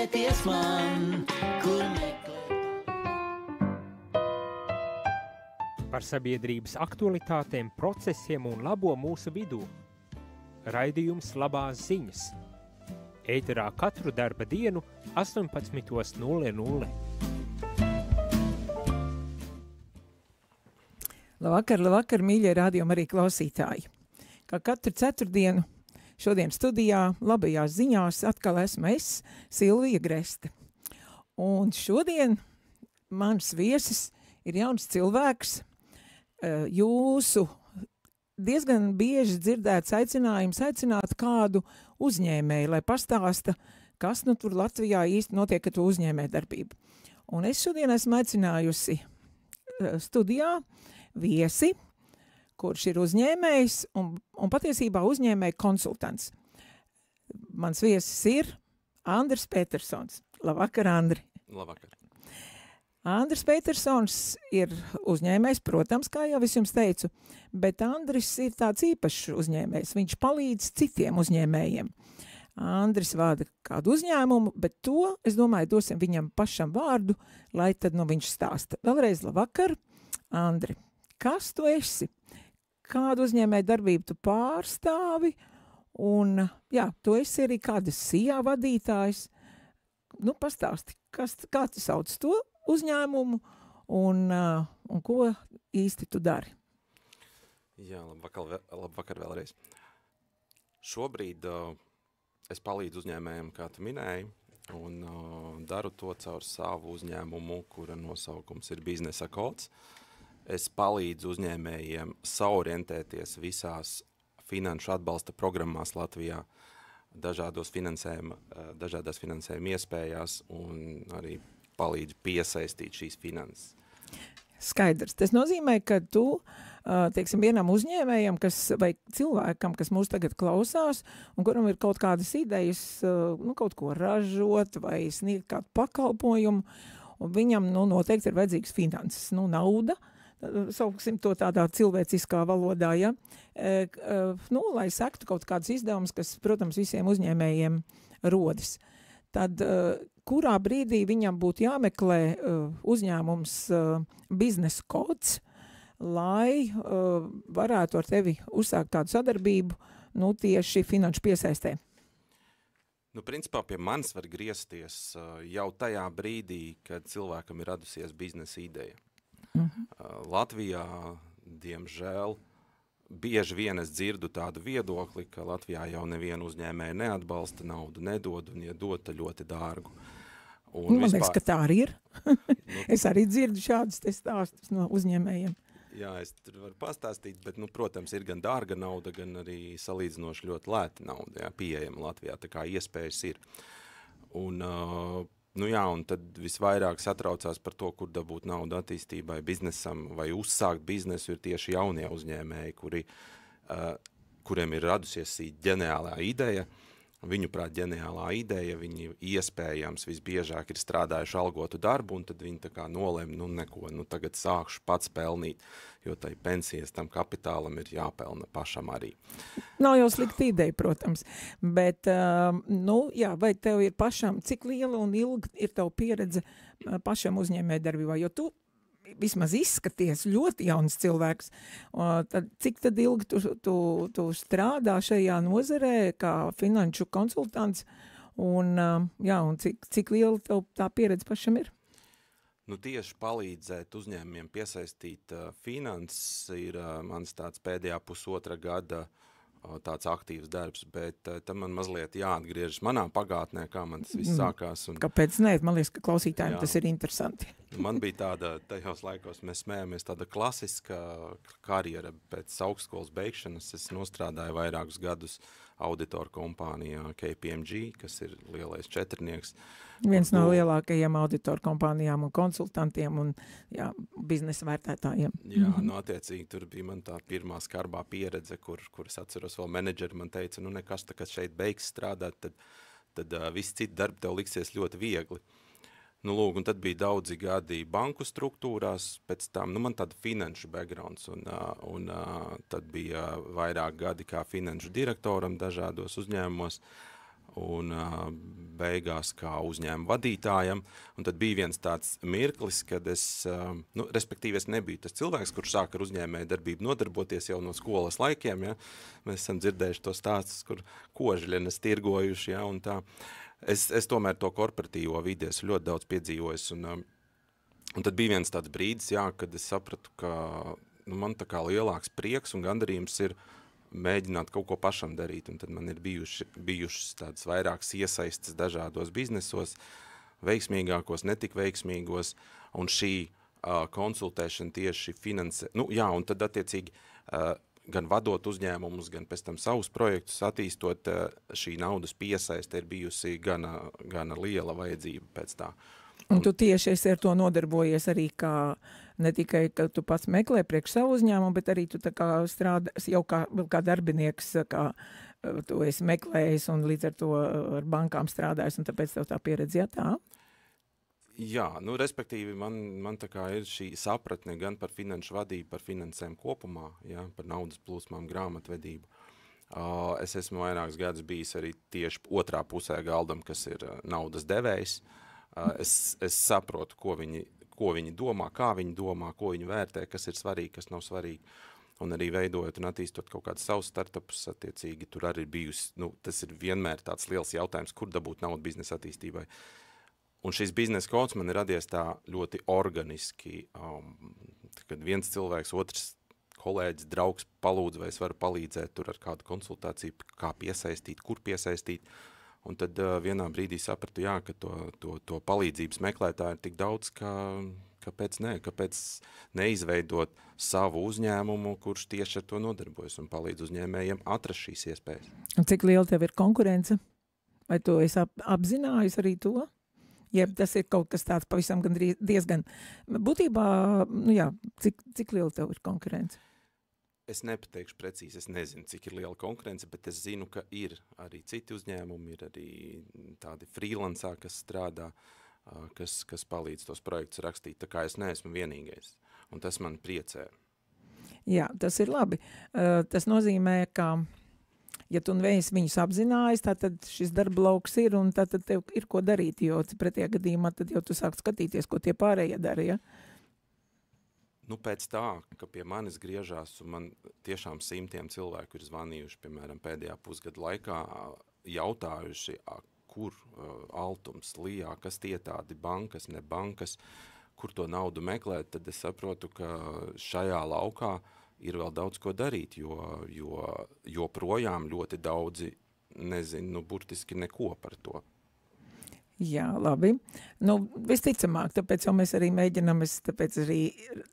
uzticēties man, kur meklēt. Par sabiedrības aktualitātēm, procesiem un labo mūsu vidū. Raidījums Labās ziņas. Ēterā katru darba dienu 18:00. Labvakar, mīļie rādījumi arī klausītāji. Kā katru ceturtdienu, šodien studijā labajās ziņās atkal esmu es, Silvija Greste. Un šodien mans viesis ir jauns cilvēks, jūsu diezgan bieži dzirdēts aicinājums aicināt kādu uzņēmēju, lai pastāsta, kas nu tur Latvijā īsti notiek ar to uzņēmē darbību. Un es šodien esmu aicinājusi studijā viesi, kurš ir uzņēmējs un patiesībā uzņēmēja konsultants. Mans viesis ir Andris Petersons. Labvakar, Andri! Labvakar! Andris Petersons ir uzņēmējs, protams, kā jau es jums teicu, bet Andris ir tāds īpašs uzņēmējs. Viņš palīdz citiem uzņēmējiem. Andris vada kādu uzņēmumu, bet to, es domāju, dosim viņam pašam vārdu, lai tad viņš stāsta. Vēlreiz labvakar, Andri! Kas tu esi? Kādu uzņēmēju darbību tu pārstāvi? Un, jā, tu esi arī kādas SIA vadītājs. Nu, pastāsti, kā tu sauc to uzņēmumu un ko īsti tu dari? Jā, labvakar vēlreiz. Šobrīd es palīdzu uzņēmējiem, kā tu minēji, un daru to caur savu uzņēmumu, kura nosaukums ir Biznesa kods. Es palīdzu uzņēmējiem saorientēties visās finanšu atbalsta programmās Latvijā, dažādās finansējuma iespējās un arī palīdzu piesaistīt šīs finanses. Skaidrs. Tas nozīmē, ka tu, teiksim, vienam uzņēmējam, vai cilvēkam, kas mūs tagad klausās, un kuram ir kaut kādas idejas, kaut ko ražot vai sniegt kādu pakalpojumu, un viņam, noteikti ir vajadzīgs finanses, nauda, sauksim to tādā cilvēciskā valodā, ja? Lai sektu kaut kādus izdevumus, kas, protams, visiem uzņēmējiem rodas. Tad kurā brīdī viņam būtu jāmeklē uzņēmums biznesa kods, lai varētu ar tevi uzsākt tādu sadarbību, tieši finanšu piesaistē? Principā pie manis var griezties jau tajā brīdī, kad cilvēkam ir radusies biznesa ideja. Latvijā, diemžēl, bieži vien es dzirdu tādu viedokli, ka Latvijā jau nevienu uzņēmēju neatbalsta, naudu nedod, un ja dod, tad ļoti dārgu. Man liekas, ka tā arī ir. Es arī dzirdu šādus stāstus no uzņēmējiem. Jā, es tur varu pastāstīt, bet, protams, ir gan dārga nauda, gan arī salīdzinoši ļoti lēta nauda, pieejama Latvijā, tā kā iespējas ir. Un tad visvairāk satraucās par to, kur dabūt naudu attīstībai, biznesam vai uzsākt biznesu, ir tieši jaunie uzņēmēji, kuriem ir radusies ģeniālā ideja. Viņuprāt, ģeniālā ideja, viņi iespējams visbiežāk ir strādājuši algotu darbu, un tad viņi tā kā nolem, tagad sākšu pats pelnīt, jo tai pensijas tam kapitālam ir jāpelna pašam arī. Nav jau slikta ideja, protams, bet, vai tev ir pašam, cik liela un ilga ir tev pieredze pašam uzņēmēju darbībā, jo tu vismaz izskaties ļoti jauns cilvēks, cik tad ilgi tu strādā šajā nozarē kā finanšu konsultants, un cik liela tev tā pieredze pašam ir? Tieši palīdzēt uzņēmumiem piesaistīt finanses ir mans tāds pēdējā pusotra gada tāds aktīvs darbs, bet tam man mazliet jāatgriežas manā pagātnē, kā man tas viss sākās. Kāpēc ne? Man liekas, ka klausītājiem tas ir interesanti. Man bija tāda, tajos laikos mēs smējamies, tāda klasiska karjera pēc augstskolas beigšanas. Es nostrādāju vairākus gadus auditoru kompānijā KPMG, kas ir lielais četrnieks. Viens no lielākajiem auditoru kompānijām un konsultantiem un biznesa vērtētājiem. Jā, attiecīgi tur bija man tā pirmā skarbā pieredze, kur es atceros vēl menedžeri man teica, nekas tā, kad šeit beigs strādāt, tad viss citi darbi tev liksies ļoti viegli. Un tad bija daudzi gadi banku struktūrās, pēc tam, man tāda finanšu backgrounds, un tad bija vairāk gadi kā finanšu direktoram dažādos uzņēmumos, un beigās kā uzņēmuma vadītājam. Un tad bija viens tāds mirklis, kad es, respektīvi es nebiju tas cilvēks, kurš sāk ar uzņēmēju darbību nodarboties jau no skolas laikiem. Ja? Mēs esam dzirdējuši to stāstus, kur kožļenes tirgojuši. Ja? Un tā. Es tomēr to korporatīvo vidi esmu ļoti daudz piedzīvojis. Un tad bija viens tāds brīdis, jā, kad es sapratu, ka man tā kā lielāks prieks un gandarījums ir mēģināt kaut ko pašam darīt, un tad man ir bijušas tādas vairākas iesaistes dažādos biznesos, veiksmīgākos, netik veiksmīgos, un šī konsultēšana tieši finansē, un tad attiecīgi gan vadot uzņēmumus, gan pēc tam savus projektus attīstot, šī naudas piesaiste ir bijusi gana liela vajadzība pēc tā. Un tu tieši esi ar to nodarbojies arī kā, ne tikai, ka tu pats meklē priekš savu uzņēmumu, bet arī tu tā kā strādā jau kā darbinieks, kā tu esi meklējis un līdz ar to ar bankām strādājis, un tāpēc tev tā pieredze, ja tā? Jā, respektīvi man tā kā ir šī sapratne gan par finanšu vadību, par finansēm kopumā, ja, par naudas plūsmām, grāmatvedību. Es esmu vairākus gadus bijis arī tieši otrā pusē galdam, kas ir naudas devējs. Es saprotu, ko viņi domā, kā viņi domā, ko viņi vērtē, kas ir svarīgi, kas nav svarīgi. Un arī veidojot un attīstot kaut kādus savus startupus, attiecīgi tur arī bijusi, tas ir vienmēr tāds liels jautājums, kur dabūt naudu biznesa attīstībai. Un šis biznesa kods man ir radies tā ļoti organiski, kad viens cilvēks, otrs kolēģis, draugs palūdz, vai es varu palīdzēt tur ar kādu konsultāciju, kā piesaistīt, kur piesaistīt. Un tad vienā brīdī sapratu, jā, ka to palīdzības meklētāju ir tik daudz, kāpēc neizveidot savu uzņēmumu, kurš tieši ar to nodarbojas un palīdz uzņēmējiem atrast šīs iespējas. Un cik liela tev ir konkurence? Vai tu esi apzinājis arī to? Jeb tas ir kaut kas tāds pavisam diezgan... Būtībā, cik liela tev ir konkurence? Es nepateikšu precīzi, es nezinu, cik ir liela konkurence, bet es zinu, ka ir arī citi uzņēmumi, ir arī tādi freelancā, kas strādā, kas palīdz tos projektus rakstīt, tā kā es neesmu vienīgais, un tas man priecē. Jā, tas ir labi. Tas nozīmē, ka, ja tu viņus apzinājis, tad šis darba lauks ir, un tad tev ir ko darīt, jo pretējā gadījumā tad jau tu sāk skatīties, ko tie pārējie dara, ja? Pēc tā, ka pie manis griežās, un man tiešām simtiem cilvēku ir zvanījuši, piemēram, pēdējā pusgada laikā, jautājuši, kur Altums, Lijā, kas tie tādi bankas, ne bankas, kur to naudu meklēt, tad es saprotu, ka šajā laukā ir vēl daudz ko darīt, jo projām ļoti daudzi nezinu, burtiski neko par to. Jā, labi. Visticamāk, tāpēc jau mēs arī mēģinām, tāpēc arī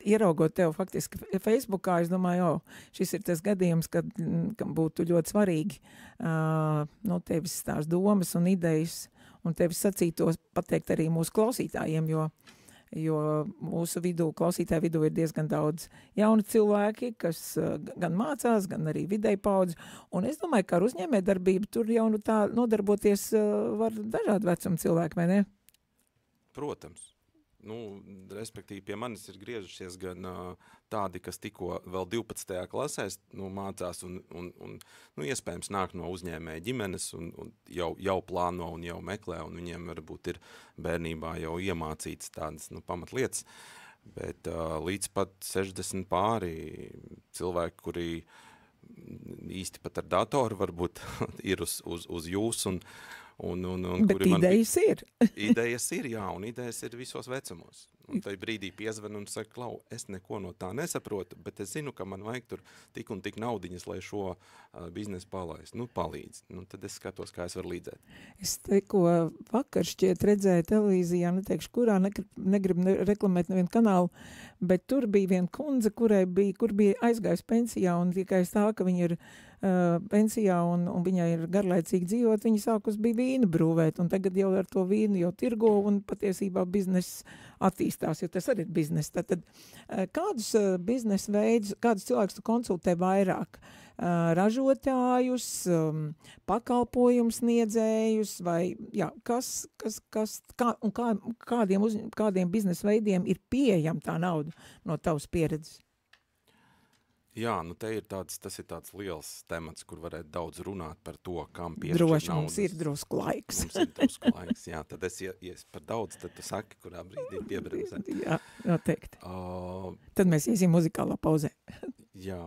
ieraugot tev faktiski Facebookā, es domāju, šis ir tas gadījums, kam būtu ļoti svarīgi tevis tās domas un idejas, un tevis sacītos pateikt arī mūsu klausītājiem, jo mūsu klausītāju vidū ir diezgan daudz jauni cilvēki, kas gan mācās, gan arī vidēji paudzi, un es domāju, ka ar uzņēmējdarbību tur jau tā nodarboties var dažādu vecumu cilvēki, vai ne? Protams. Respektīvi, pie manis ir griežušies gan tādi, kas tikko vēl 12. klasēs mācās un iespējams nāk no uzņēmēja ģimenes un jau plāno un jau meklē, un viņiem varbūt ir bērnībā jau iemācīts tādas pamatlietas, bet līdz pat 60 pāri cilvēki, kuri īsti pat ar datoru varbūt ir uz jūs Bet idejas ir. Idejas ir, jā, un idejas ir visos vecumos. Un tai brīdī piezvan un saka, Klau, es neko no tā nesaprotu, bet es zinu, ka man vajag tur tik un tik naudiņas, lai šo biznesu palaist. Palīdz. Tad es skatos, kā es varu līdzēt. Es tikko vakar šķiet redzēju televīzijā, neteikšu, kurā, negribu reklamēt nevienu kanālu, bet tur bija viena kundze, kur bija aizgājusi pensijā, un tikai tā, ka viņa ir pensijā un viņai ir garlaicīgi dzīvot, viņa sākus bija vīnu brūvēt, un tagad jau ar to vīnu jau tirgo, un patiesībā bizness attīstās, jo tas arī ir bizness. Tad kādus biznesa veidus, kādus cilvēkus tu konsultē vairāk? Ražotājus, pakalpojums sniedzējus, vai kādiem biznesa veidiem ir pieejama tā nauda no tavas pieredzes? Jā, nu te ir tas ir tāds liels temats, kur varētu daudz runāt par to, kam piešķirt Droši naudas. mums ir drusku laiks. Mums ir drusku laiks, jā. Tad ja es par daudz, tad tu saki, kurā brīdī ir piebremzēt. Jā, noteikti. Tad mēs iesim muzikālā pauzē. Jā,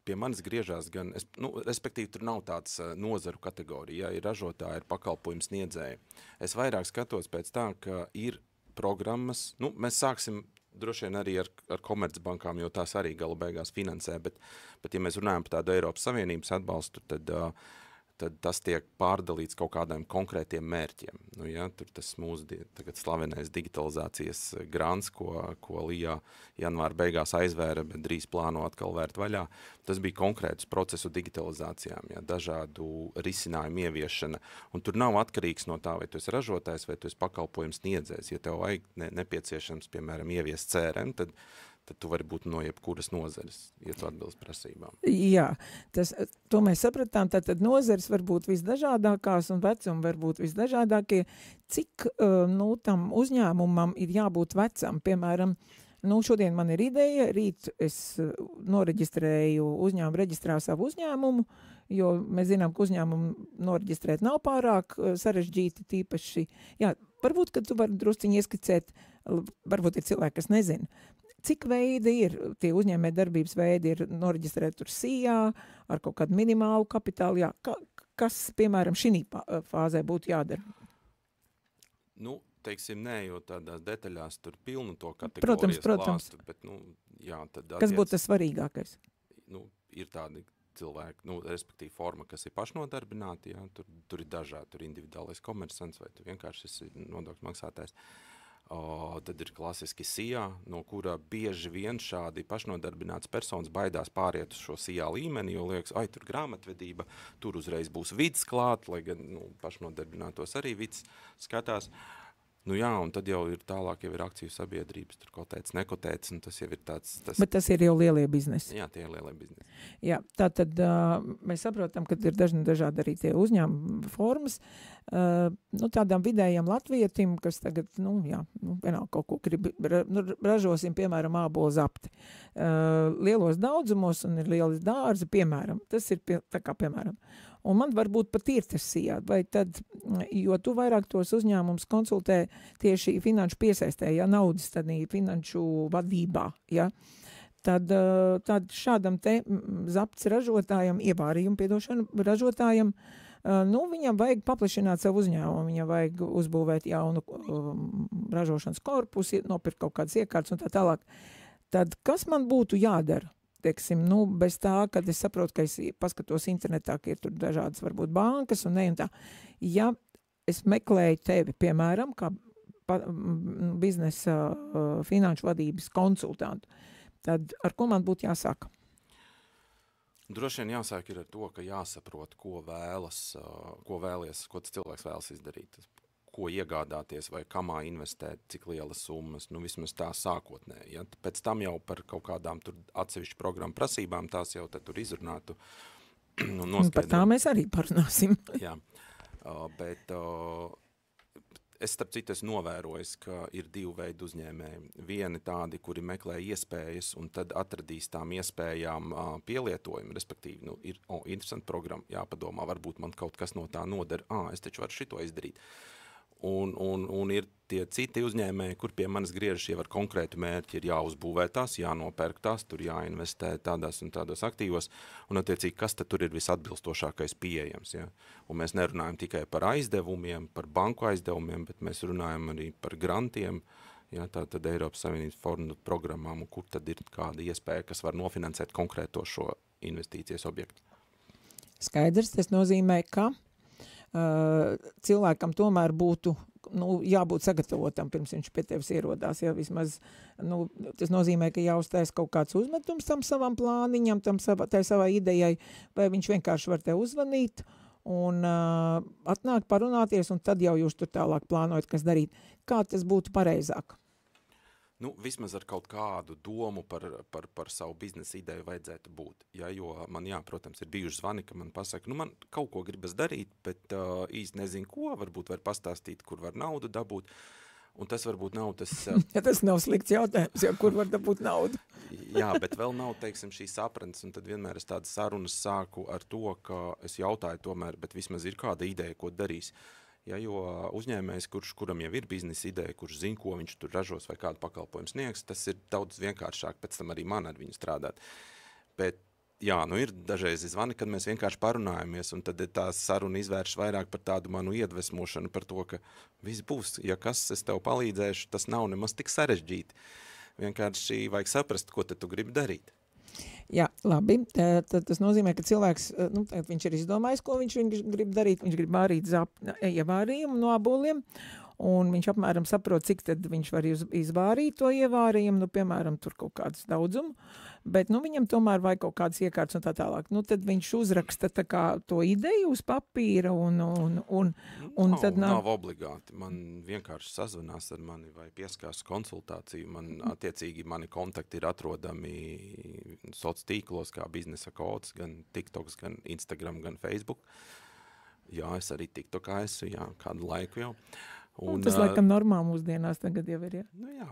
pie manis griežās gan, respektīvi tur nav tāds nozaru kategorija, ja ir ražotāji, ir pakalpojums sniedzēji. Es vairāk skatos pēc tā, ka ir programmas, mēs sāksim droši vien arī ar komercbankām, jo tās arī gala beigās finansē, bet ja mēs runājam par tādu Eiropas Savienības atbalstu, tad tas tiek pārdalīts kaut kādiem konkrētiem mērķiem. Tur tas mūsu tagad slavenais digitalizācijas grants, ko Lijā janvāra beigās aizvēra, bet drīz plāno atkal vērt vaļā. Tas bija konkrētus procesu digitalizācijām, dažādu risinājumu ieviešana. Un tur nav atkarīgs no tā, vai tu esi ražotājs, vai tu esi pakalpojums sniedzējs. Ja tev vajag nepieciešams, piemēram, ieviest CRM, tad tu vari būt no jebkuras nozares, ja tu atbilst prasībām. Jā, to mēs sapratām, tad nozares var būt visdažādākās un vecumi var būt visdažādākie. Cik tam uzņēmumam ir jābūt vecam? Piemēram, šodien man ir ideja, rīt es noreģistrēju uzņēmumu reģistrā savu uzņēmumu, jo mēs zinām, ka uzņēmumu noreģistrēt nav pārāk sarežģīti, tīpaši. Jā, varbūt, ka tu vari drusciņi ieskicēt, varbūt ir cilvēki, kas nezina. Cik veidi ir, tie uzņēmē darbības veidi ir noreģistrēt tur SIA, ar kaut kādu minimālu kapitālu, jā, kas, piemēram, šī fāzē būtu jādara? Teiksim, nē, jo tādās detaļās tur pilnu to kategorijas klāstu, bet, jā, tad kas būtu tas svarīgākais? Ir tādi cilvēki, respektīvi forma, kas ir pašnodarbināti, jā, tur ir dažādi, tur individuālais komersants vai tu vienkārši esi nodokļu maksātājs. Tad ir klasiski SIA, no kura bieži vien šādi pašnodarbināts personas baidās pāriet uz šo SIA līmeni, jo liekas, tur grāmatvedība, tur uzreiz būs vids klāt, lai gan pašnodarbinātos arī vids skatās. Jā, un tad jau ir tālāk jau ir akciju sabiedrības, tur kotēts, nekotēts, un tas jau ir tāds... Bet tas ir jau lielie biznesi. Jā, tie ir lielie biznesi. Jā, tātad mēs saprotam, ka ir dažādi arī tie uzņēmuma formas. Tādām vidējām latvietim, kas tagad, vienalga kaut ko grib, ražosim, piemēram, ābolu zapti. Lielos daudzumos un ir lieli dārzi, piemēram. Tas ir tā kā, piemēram. Un man varbūt pat ir tas SIA, vai tad, jo tu vairāk tos uzņēmums konsultē tieši finanšu piesaistē, naudas tādī finanšu vadībā, tad šādam te zapts ražotājam, ražotājam, viņam vajag paplašināt savu uzņēmumu, viņam vajag uzbūvēt jaunu ražošanas korpusu, nopirkt kaut kādas iekārtas un tā tālāk. Tad kas man būtu jādara? Teiksim, bez tā, kad es saprotu, ka es paskatos internetā, ka ir tur dažādas varbūt bankas un tā. Ja es meklēju tevi, piemēram, kā biznesa finanšu vadības konsultantu, tad ar ko man būtu jāsāk? Droši vien jāsāk ir ar to, ka jāsaprot, ko tas cilvēks vēlas izdarīt. Ko iegādāties vai kamā investēt, cik lielas summas, vismaz tā sākotnēji. Ja? Pēc tam jau par kaut kādām tur atsevišķu programmu prasībām tās jau tad tur izrunātu un noskaidrotu. Par tā mēs arī parunāsim. Jā, bet es starp citu esmu novērojis, ka ir divi veidi uzņēmēji. Vieni tādi, kuri meklē iespējas un tad atradīs tām iespējām pielietojumu, respektīvi, ir interesanta programma, jāpadomā, varbūt man kaut kas no tā nodara, es taču varu šito izdarīt. Un ir tie citi uzņēmēji, kur pie manis griežas jau ar konkrētu mērķi, ir jāuzbūvē tās, jānopērk tās, tur jāinvestē tādās un tādos aktīvos, un attiecīgi, kas tad tur ir visatbilstošākais pieejams. Ja? Un mēs nerunājam tikai par aizdevumiem, par banku aizdevumiem, bet mēs runājam arī par grantiem, ja? Tātad Eiropas Savienības fondu programmām, un kur tad ir kāda iespēja, kas var nofinansēt konkrēto šo investīcijas objektu. Skaidrs, tas nozīmē, ka cilvēkam tomēr būtu jābūt sagatavotam, pirms viņš pie tevis ierodās. Ja, vismaz, tas nozīmē, ka jāuztais kaut kāds uzmetums tam savam plāniņam, tai savai idejai, vai viņš vienkārši var te uzvanīt un atnākt parunāties, un tad jau jūs tur tālāk plānojat, kas darīt. Kā tas būtu pareizāk? Vismaz ar kaut kādu domu par savu biznesa ideju vajadzētu būt. Ja, jo man, protams, ir bijuši zvani, ka man pasaka, man kaut ko gribas darīt, bet īsti nezinu ko, varbūt var pastāstīt, kur var naudu dabūt. Un tas varbūt nav tas... Ja tas nav slikts jautājums, jo kur var dabūt naudu? Jā, bet vēl nav, teiksim, šī saprants, un tad vienmēr es tādas sarunas sāku ar to, ka es jautāju tomēr, bet vismaz ir kāda ideja, ko darīs. Ja, jo uzņēmējs, kuram jau ir biznesa ideja, kurš zina, ko viņš tur ražos vai kādu pakalpojumu sniegs, tas ir daudz vienkāršāk pēc tam arī man ar viņu strādāt. Bet jā, nu ir dažreiz zvani, kad mēs vienkārši parunājamies, un tad tā saruna izvērš vairāk par tādu manu iedvesmošanu, par to, ka viss būs, ja kas es tev palīdzēšu, tas nav nemaz tik sarežģīti. Vienkārši vajag saprast, ko tad tu gribi darīt. Jā, labi. Tad tas nozīmē, ka cilvēks, viņš ir izdomājis, ko viņš grib darīt. Viņš grib vārīt ievārījumu no aboliem, un viņš apmēram saprot, cik tad viņš var izvārīt to ievārījumu, piemēram, tur kaut kādas daudzumu, bet, viņam tomēr vajag kaut kādas iekārtas un tā tālāk. Tad viņš uzraksta tā kā to ideju uz papīra un tad nav obligāti. Man vienkārši sazvanās ar mani vai pieskās konsultāciju. Attiecīgi mani kontakti ir atrodami soc tīklos kā biznesa kods, gan TikToks, gan Instagram, gan Facebook. Jā, es arī TikTokā esmu, kādu laiku jau. Un, tas laikam normāli mūsdienās tagad jau ir, jā,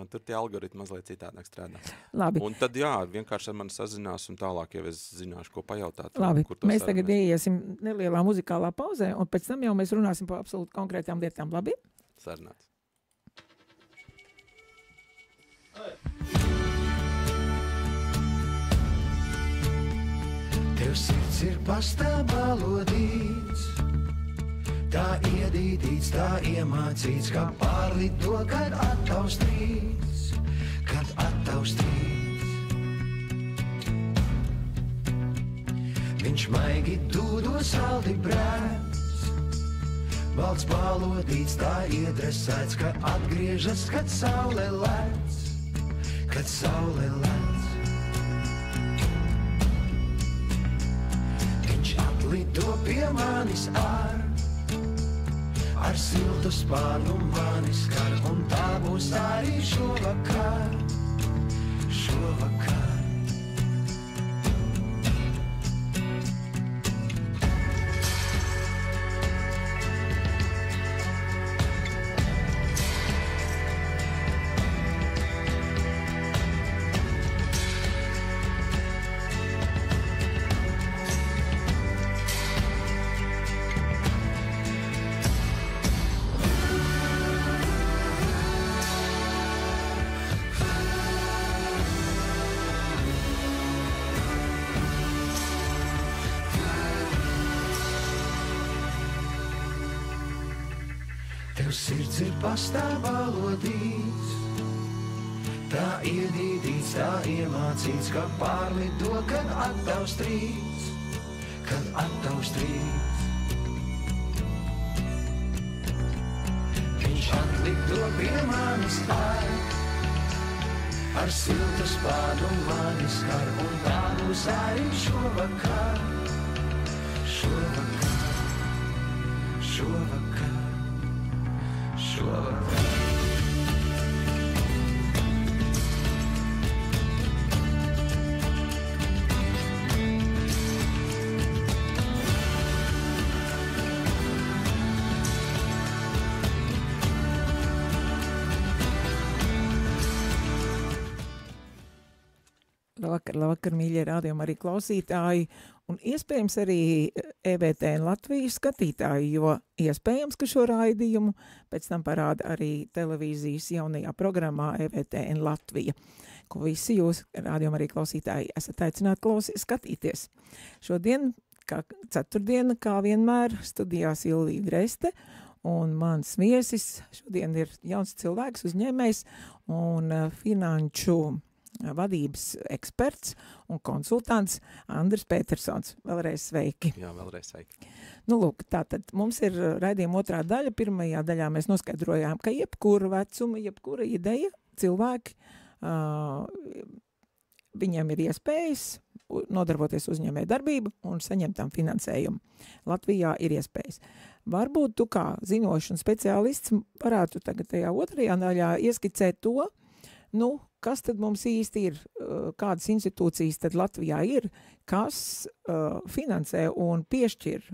tur tie algoritmi mazliet citādāk strādā. Labi. Un tad, vienkārši ar mani sazinās un tālāk jau es zināšu, ko pajautāt. Labi, mēs tagad ieiesim nelielā muzikālā pauzē, un pēc tam jau mēs runāsim par absolūti konkrētām lietām. Labi? Sarunāts. Tev sirds ir pastābalodīts, tā iedītīts, tā iemācīts, kā pārlido, kad attaustrīts, Viņš maigi dūdo saldi brēts, balts balodīts, tā iedresēts, ka atgriežas, kad saule lēc, Viņš atlido pie manis ar siltu spārnu mani skar, un tā būs arī šovakar. Sirds ir pastābalodīts, tā iedītīts, tā iemācīts, ka pārlido, kad attaustrīts, Viņš atlido pie manis ar siltu spādu mani skar, un tā būs arī šovakar. Labvakar, mīļie rādījumi arī klausītāji, un iespējams arī EVTN Latvijas skatītāji, jo iespējams, ka šo raidījumu pēc tam parāda arī televīzijas jaunajā programmā EVTN Latvija, ko visi jūs, rādījumi arī klausītāji, esat aicināti skatīties. Šodien, kā ceturtdiena, kā vienmēr, studijā Silvija Greste, un mans viesis šodien ir jauns cilvēks, uzņēmējs un finanšu vadības eksperts un konsultants Andris Petersons. Vēlreiz sveiki. Jā, vēlreiz sveiki. Lūk, tātad mums ir raidījuma otrā daļa. Pirmajā daļā mēs noskaidrojām, ka jebkura vecuma, jebkura ideja cilvēki, viņiem ir iespējas nodarboties uzņēmēju darbību un saņemt tam finansējumu. Latvijā ir iespējas. Varbūt tu kā zinošs un speciālists varētu tagad tajā otrajā daļā ieskicēt to, Nu, kas tad mums īsti ir, kādas institūcijas tad Latvijā ir, kas finansē un piešķir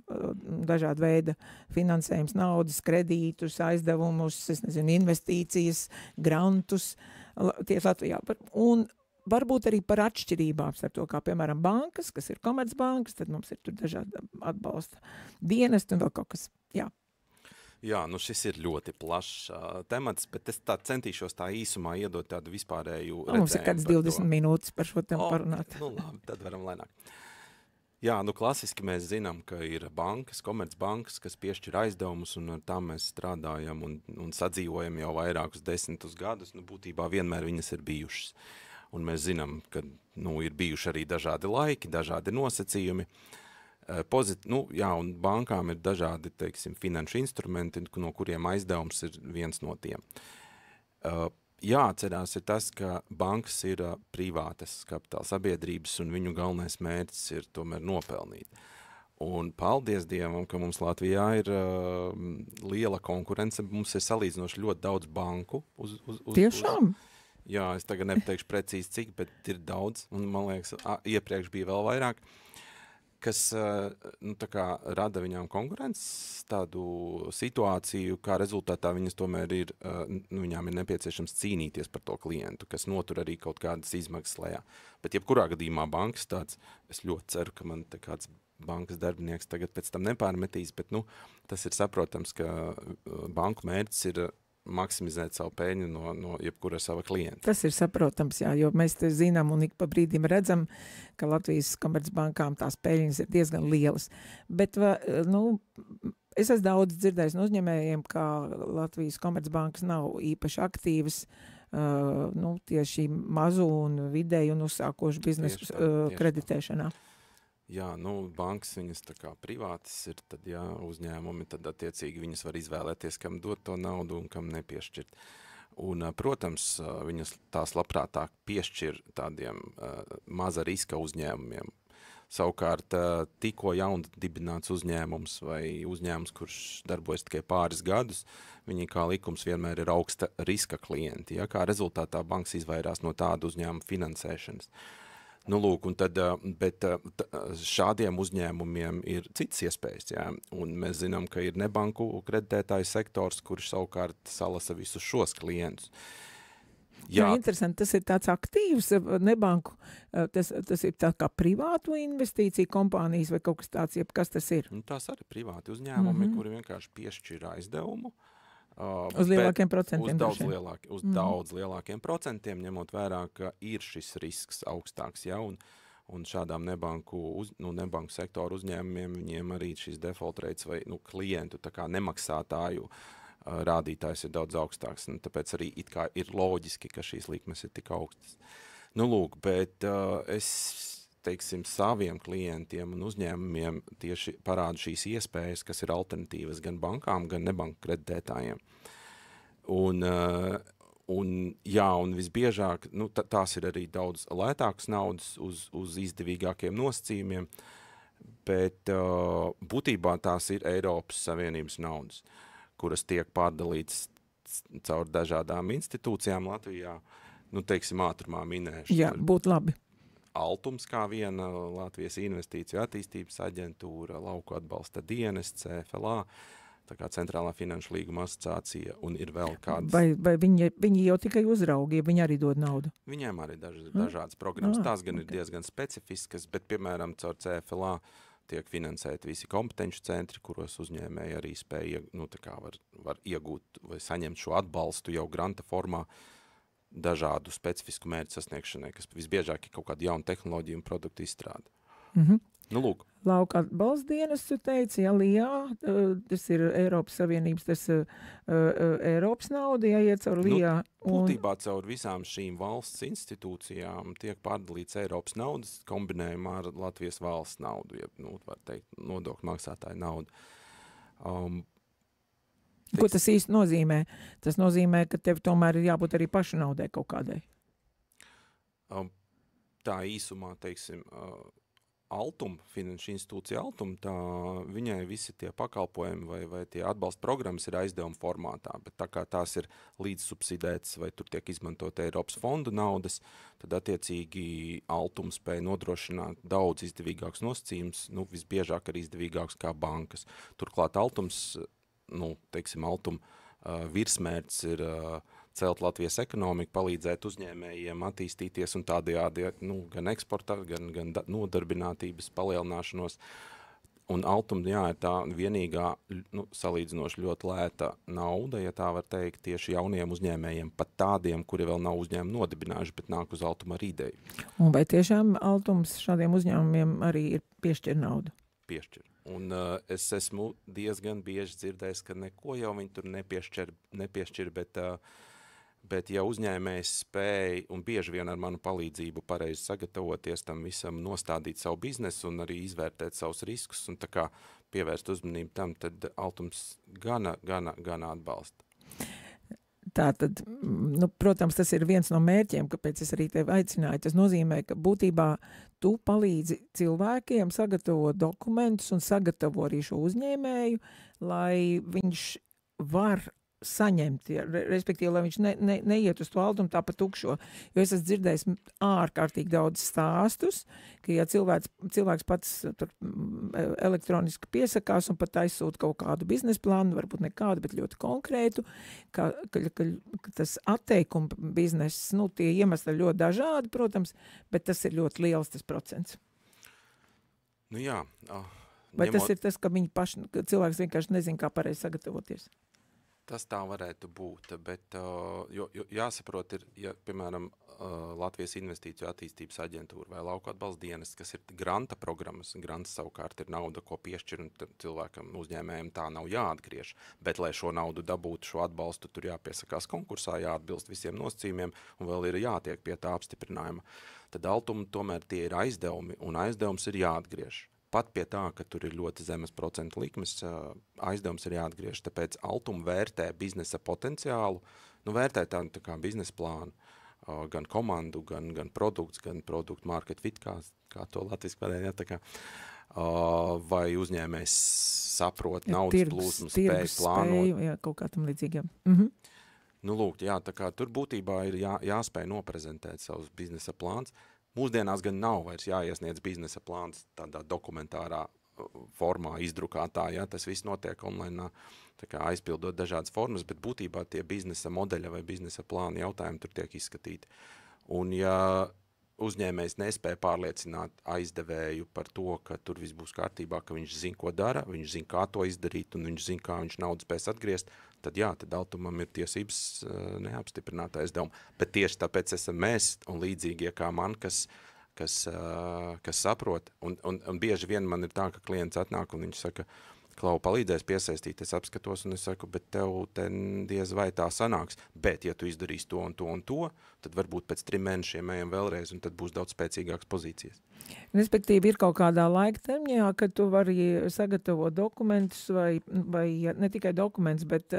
dažāda veida finansējums, naudas, kredītus, aizdevumus, es nezinu, investīcijas, grantus tieši Latvijā. Un varbūt arī par atšķirībām starp to, kā piemēram bankas, kas ir komercbankas, tad mums ir tur dažādi atbalsta dienesti un vēl kaut kas, jā. Jā, nu šis ir ļoti plašs temats, bet es tā centīšos tā īsumā iedot tādu vispārēju redzējumu. Mums ir kāds 20 minūtes par šo tēmu parunāt. Nu labi, tad varam lēnāk. Jā, nu klasiski mēs zinām, ka ir bankas, komercbankas, kas piešķir aizdevumus, un ar tām mēs strādājam un sadzīvojam jau vairākus 10 gadus. Nu, būtībā vienmēr viņas ir bijušas. Un mēs zinām, ka ir bijuši arī dažādi laiki, dažādi nosacījumi. Un bankām ir dažādi, teiksim, finanšu instrumenti, no kuriem aizdevums ir viens no tiem. Jāatcerās ir tas, ka bankas ir privātas kapitāla sabiedrības, un viņu galvenais mērķis ir tomēr nopelnīt. Un paldies Dievam, ka mums Latvijā ir liela konkurence, mums ir salīdzinoši ļoti daudz banku. Tiešām? Jā, es tagad nepateikšu precīzi cik, bet ir daudz, un man liekas, iepriekš bija vēl vairāk, kas rada viņām konkurences tādu situāciju, kā rezultātā viņas tomēr ir, viņām ir nepieciešams cīnīties par to klientu, kas notur arī kaut kādas izmaksas lejā. Bet jebkurā gadījumā bankas tāds, es ļoti ceru, ka man te kāds bankas darbinieks tagad pēc tam nepārmetīs, bet tas ir saprotams, ka banku mērķis ir maksimizēt savu peļņu no jebkura sava klienta. Tas ir saprotams, jā, jo mēs te zinām un ik pa brīdim redzam, ka Latvijas komercbankām tās peļņas ir diezgan lielas. Bet, es esmu daudz dzirdējis no uzņēmējiem, ka Latvijas komercbankas nav īpaši aktīvas tieši mazu un vidēju un uzsākošu biznesu kreditēšanā. Jā, bankas viņas tā kā privātas ir, tad uzņēmumi, tad attiecīgi viņas var izvēlēties, kam dot to naudu un kam nepiešķirt. Un, protams, viņas tās labprātāk piešķir tādiem maza riska uzņēmumiem. Savukārt, tikko jauni dibināts uzņēmums vai uzņēmums, kurš darbojas tikai pāris gadus, viņi kā likums vienmēr ir augsta riska klienti. Ja? Kā rezultātā bankas izvairās no tādu uzņēmumu finansēšanas. Bet šādiem uzņēmumiem ir citas iespējas, jā, un mēs zinām, ka ir nebanku kreditētāju sektors, kurš savukārt salasa visus šos klientus. Jā, interesanti, tas ir tāds aktīvs nebanku, tas ir tā kā privātu investīciju kompānijas vai kaut kas tāds, jeb kas tas ir? Tās arī privāti uzņēmumi, kuri vienkārši piešķir aizdevumu. Uz lielākiem procentiem. Uz daudz lielākiem procentiem, ņemot vērā, ka ir šis risks augstāks, ja, un šādām nebanku sektoru uzņēmumiem, viņiem arī šis default rates vai klientu tā kā nemaksātāju rādītājs ir daudz augstāks, un tāpēc arī it kā ir loģiski, ka šīs likmes ir tik augstas. Bet es teiksim, saviem klientiem un uzņēmumiem tieši parāda šīs iespējas, kas ir alternatīvas gan bankām, gan nebanku kreditētājiem. Un visbiežāk, tās ir arī daudz lētākas naudas uz izdevīgākiem nosacījumiem, bet būtībā tās ir Eiropas Savienības naudas, kuras tiek pārdalītas caur dažādām institūcijām Latvijā, teiksim, ātrumā minēšu. Jā, būtu labi. Altums kā viena, Latvijas Investīciju attīstības aģentūra, Lauku atbalsta dienests, CFLA, tā kā Centrālā finanšu līguma asociācija, un ir vēl kādas... Vai viņi jau tikai uzraugi, ja viņi arī dod naudu? Viņiem arī dažādas programmas, tās gan ir diezgan specifiskas, bet, piemēram, caur CFLA tiek finansēti visi kompetenču centri, kuros uzņēmēji arī spēja, var iegūt vai saņemt šo atbalstu jau granta formā, dažādu specifisku mērķu sasniegšanai, kas visbiežāk ir kaut kāda jauna tehnoloģija un produktu izstrāde. Lūk. Lauka atbalsta dienas, tu teici, LIA, tas ir Eiropas Savienības, tas Eiropas nauda, iet caur LIA. Būtībā caur visām šīm valsts institūcijām tiek pārdalīts Eiropas naudas kombinējumā ar Latvijas valsts naudu, var teikt, nodokļu maksātāju naudu. Ko tas īsti nozīmē? Tas nozīmē, ka tev tomēr ir jābūt arī pašu naudai kaut kādai. Tā īsumā, teiksim, Altum, finanšu institūcija Altum, viņai visi tie pakalpojumi vai tie atbalsta programmas ir aizdevuma formātā, bet tā kā tās ir līdzsubsidētas vai tur tiek izmantot Eiropas fondu naudas, tad attiecīgi Altum spēja nodrošināt daudz izdevīgāks nosacījums, visbiežāk arī izdevīgāks kā bankas. Turklāt Altums, Altum virsmērķis ir celt Latvijas ekonomiku, palīdzēt uzņēmējiem attīstīties un tādējādi gan eksportā, gan nodarbinātības palielināšanos. Un Altum, ir tā vienīgā salīdzinoši ļoti lēta nauda, ja tā var teikt, tieši jauniem uzņēmējiem, pat tādiem, kuri vēl nav uzņēmumu nodibinājuši, bet nāk uz Altuma ar ideju. Un vai tiešām Altums šādiem uzņēmumiem arī ir piešķir naudu? Piešķir. Un es esmu diezgan bieži dzirdējis, ka neko jau viņi tur nepiešķir, bet ja uzņēmējs spēj un bieži vien ar manu palīdzību pareizi sagatavoties tam visam, nostādīt savu biznesu un arī izvērtēt savus riskus un tā kā pievērst uzmanību tam, tad Altums gana atbalsta. Tātad, protams, tas ir viens no mērķiem, kāpēc es arī tevi aicināju. Tas nozīmē, ka būtībā tu palīdzi cilvēkiem sagatavot dokumentus un sagatavo arī šo uzņēmēju, lai viņš var saņemt, respektīvi, lai viņš neiet uz to Altumu tā pa tukšo. Jo es esmu dzirdējis ārkārtīgi daudz stāstus, ka ja cilvēks pats tur elektroniski piesakās un pat aizsūta kaut kādu biznesa plānu, varbūt nekādu, bet ļoti konkrētu, ka tas atteikuma bizness, tie iemesli ļoti dažādi, protams, bet tas ir ļoti liels tas procents. Jā. Vai tas ir tas, ka cilvēks vienkārši nezin, kā pareizi sagatavoties? Tas tā varētu būt, bet jo jāsaprot ir, ja, piemēram, Latvijas investīciju attīstības aģentūra vai lauku atbalsta dienas, kas ir granta programmas, grants savukārt ir nauda, ko piešķir un cilvēkam uzņēmējiem tā nav jāatgriež, bet, lai šo naudu dabūtu, šo atbalstu, tur jāpiesakās konkursā, jāatbilst visiem nosacījumiem un vēl ir jātiek pie tā apstiprinājuma. Tad Altuma tomēr tie ir aizdevumi un aizdevums ir jāatgriež. Pat pie tā, ka tur ir ļoti zemes procentu likmes, aizdevums ir jāatgriež. Tāpēc Altuma vērtē biznesa potenciālu, vērtē tā kā biznesa plānu, gan komandu, gan produkts, gan produktu market fit, kā to latviski varēja, tā kā, vai uzņēmējs saprot naudas plūsmu, spēj plānot. Jā, kaut kā tam līdzīgiem. Lūk, tā kā tur būtībā ir jāspēj noprezentēt savus biznesa plāns. Mūsdienās gan nav vairs jāiesniedz biznesa plāns tādā dokumentārā formā, izdrukātā, tas viss notiek online, tā kā aizpildot dažādas formas, bet būtībā tie biznesa modeļa vai biznesa plāna jautājumi tur tiek izskatīti. Un ja uzņēmējs nespēja pārliecināt aizdevēju par to, ka tur viss būs kārtībā, ka viņš zina, ko dara, viņš zina, kā to izdarīt, un viņš zina, kā viņš naudu spēs atgriezt, tad tad Altumam ir tiesības neapstiprināt aizdevumu. Bet tieši tāpēc esam mēs un līdzīgie kā man, kas saprot, un bieži vien man ir tā, ka klients atnāk un viņš saka, Klau, palīdzēs piesaistīt, es apskatos un es saku, bet tev diez vai tā sanāks, bet ja tu izdarīsi to un to un to, tad varbūt pēc 3 mēnešiem ejam vēlreiz un tad būs daudz spēcīgākas pozīcijas. Respektīvi ir kaut kādā laika termiņā, kad tu vari sagatavot dokumentus vai ne tikai dokumentus, bet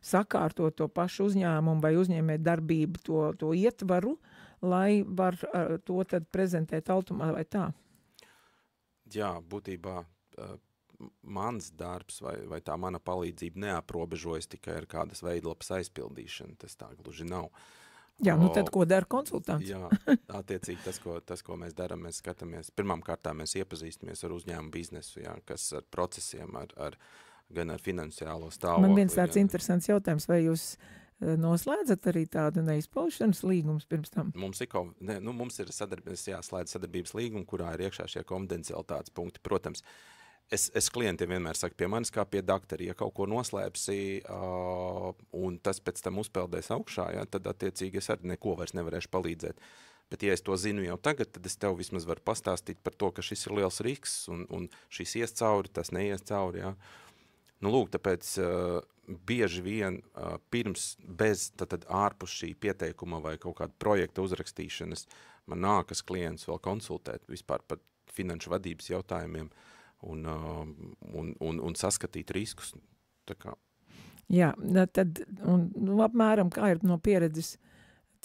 sakārtot to pašu uzņēmumu vai uzņēmēt darbību to ietvaru, lai var to tad prezentēt Altumā vai tā? Jā, būtībā mans darbs vai tā mana palīdzība neaprobežojas tikai ar kādas veidlapas aizpildīšanu, tas tā gluži nav. Jā, tad ko dara konsultants? Jā, attiecīgi tas, ko mēs darām, mēs skatāmies, pirmām kārtām mēs iepazīstamies ar uzņēmumu biznesu, kas ar procesiem, gan ar finansiālo stāvokli. Man viens tāds interesants jautājums, vai jūs noslēdzat arī tādu neizpaušanas līgumus pirms tam? Mums ir slēdz sadarbības līgumi, kurā ir iekšā šie konfidencialitātes punkti, protams. Es klientiem vienmēr saku pie manis kā pie daktari, ja kaut ko noslēpsi un tas pēc tam uzpeldēs augšā, tad attiecīgi es arī neko vairs nevarēšu palīdzēt. Bet ja es to zinu jau tagad, tad es tev vismaz varu pastāstīt par to, ka šis ir liels risks un šis ies cauri, tas neies cauri. Lūk, tāpēc bieži vien pirms tad ārpus šī pieteikuma vai kaut kāda projekta uzrakstīšanas man nākas klients vēl konsultēt vispār par finanšu vadības jautājumiem. Un saskatīt riskus. Tā kā. Jā, tad apmēram kā ir no pieredzes,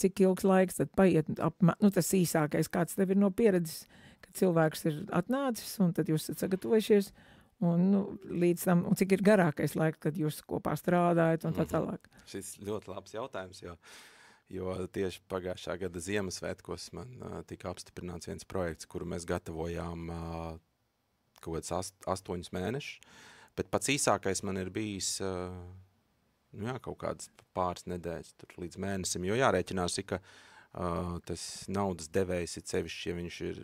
cik ilgs laiks tad paiet, tas īsākais, kāds tev ir no pieredzes, kad cilvēks ir atnācis un tad jūs esat sagatavojušies un līdz tam, un cik ir garākais laiks, kad jūs kopā strādājat un tā tālāk? Šis ļoti labs jautājums, jo tieši pagājušā gada Ziemassvētkos man tika apstiprināts viens projekts, kuru mēs gatavojām kaut kāds 8 mēnešus, bet pats īsākais man ir bijis kaut kādas pāris nedēļas tur līdz mēnesim, jo jārēķinās, ka tas naudas devējs ir sevišķi, ja viņš ir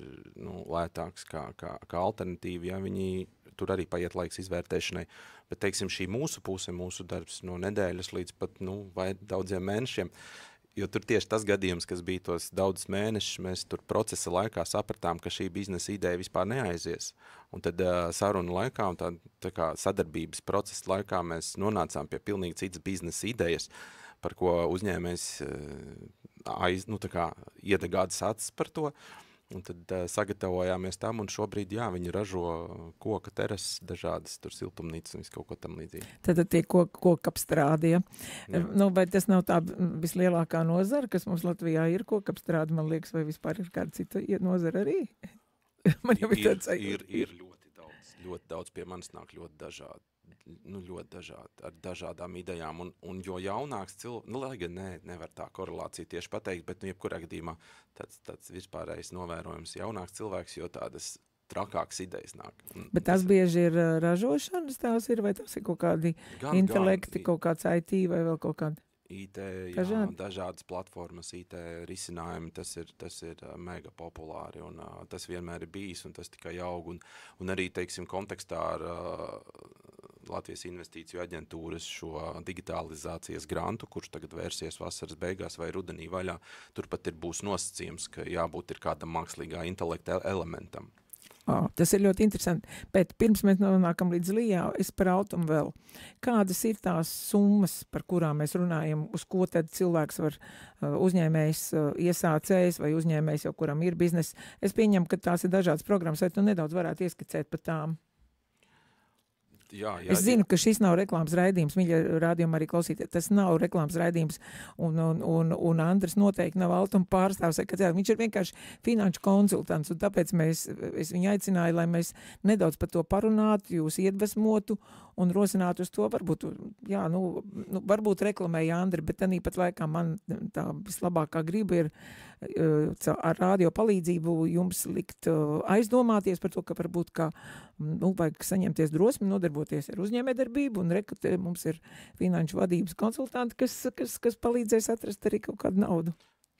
lētāks kā alternatīva, ja viņi tur arī paiet laiks izvērtēšanai, bet, teiksim, šī mūsu puse, mūsu darbs no nedēļas līdz pat, vai daudziem mēnešiem, jo tur tieši tas gadījums, kas bija tos daudzus mēnešus, mēs tur procesa laikā sapratām, ka šī biznesa ideja vispār neaizies. Un tad saruna laikā un tā kā sadarbības procesa laikā mēs nonācām pie pilnīgi citas biznesa idejas, par ko uzņēmējs iedegādas acis par to. Un tad sagatavojāmies tam, un šobrīd, viņi ražo koka terases, dažādas tur siltumnīcas un kaut ko tam līdzīgi. Tad tie kokapstrādi, ja? Vai tas nav tā vislielākā nozara, kas mums Latvijā ir kokapstrādi, man liekas, vai vispār ir kāda cita nozara arī? Man jau ir ļoti daudz pie manis nāk ļoti dažādi. Ļoti dažādi, ar dažādām idejām, un jo jaunāks cilvēks, lai gan nevar tā korelācija tieši pateikt, bet jebkurā gadījumā tāds vispārējais novērojums jaunāks cilvēks, jo tādas trakākas idejas nāk. Bet tas bieži ir ražošanas tās ir, vai tas ir kaut kādi intelekti, kaut kāds IT vai vēl kaut kādi? IT, dažādas platformas, IT risinājumi, tas ir mega populāri, un tas vienmēr ir bijis, un tas tikai aug, un arī, teiksim, kontekstā ar Latvijas investīciju aģentūras šo digitalizācijas grantu, kurš tagad vērsies vasaras beigās vai rudenī vaļā, turpat būs nosacījums, ka jābūt ir kādam mākslīgā intelekta elementam. Tas ir ļoti interesanti, bet pirms mēs nonākam līdz Lijā, es par Altumu vēl. Kādas ir tās summas, par kurām mēs runājam, uz ko tad cilvēks var uzņēmējs iesācējs vai uzņēmējs jau kuram ir biznesa? Es pieņemu, ka tās ir dažādas programmas, vai tu nedaudz varētu ieskicēt par tām? Es zinu, ka šis nav reklāmas raidījums, mīļie rādījumi arī klausīties, tas nav reklāmas raidījums, un Andris noteikti nav Altuma pārstāvs, viņš ir vienkārši finanšu konsultants, un tāpēc es viņu aicināju, lai mēs nedaudz par to parunātu, jūs iedvesmotu un rosinātu uz to, varbūt, varbūt reklamēja Andri, bet tāpat laikā man tā vislabākā griba ir ar radio palīdzību jums likt aizdomāties par to, ka varbūt kā, vajag saņemties drosmi, nodarboties ar uzņēmējdarbību, un mums ir finanšu vadības konsultanti, kas palīdzēs atrast arī kaut kādu naudu.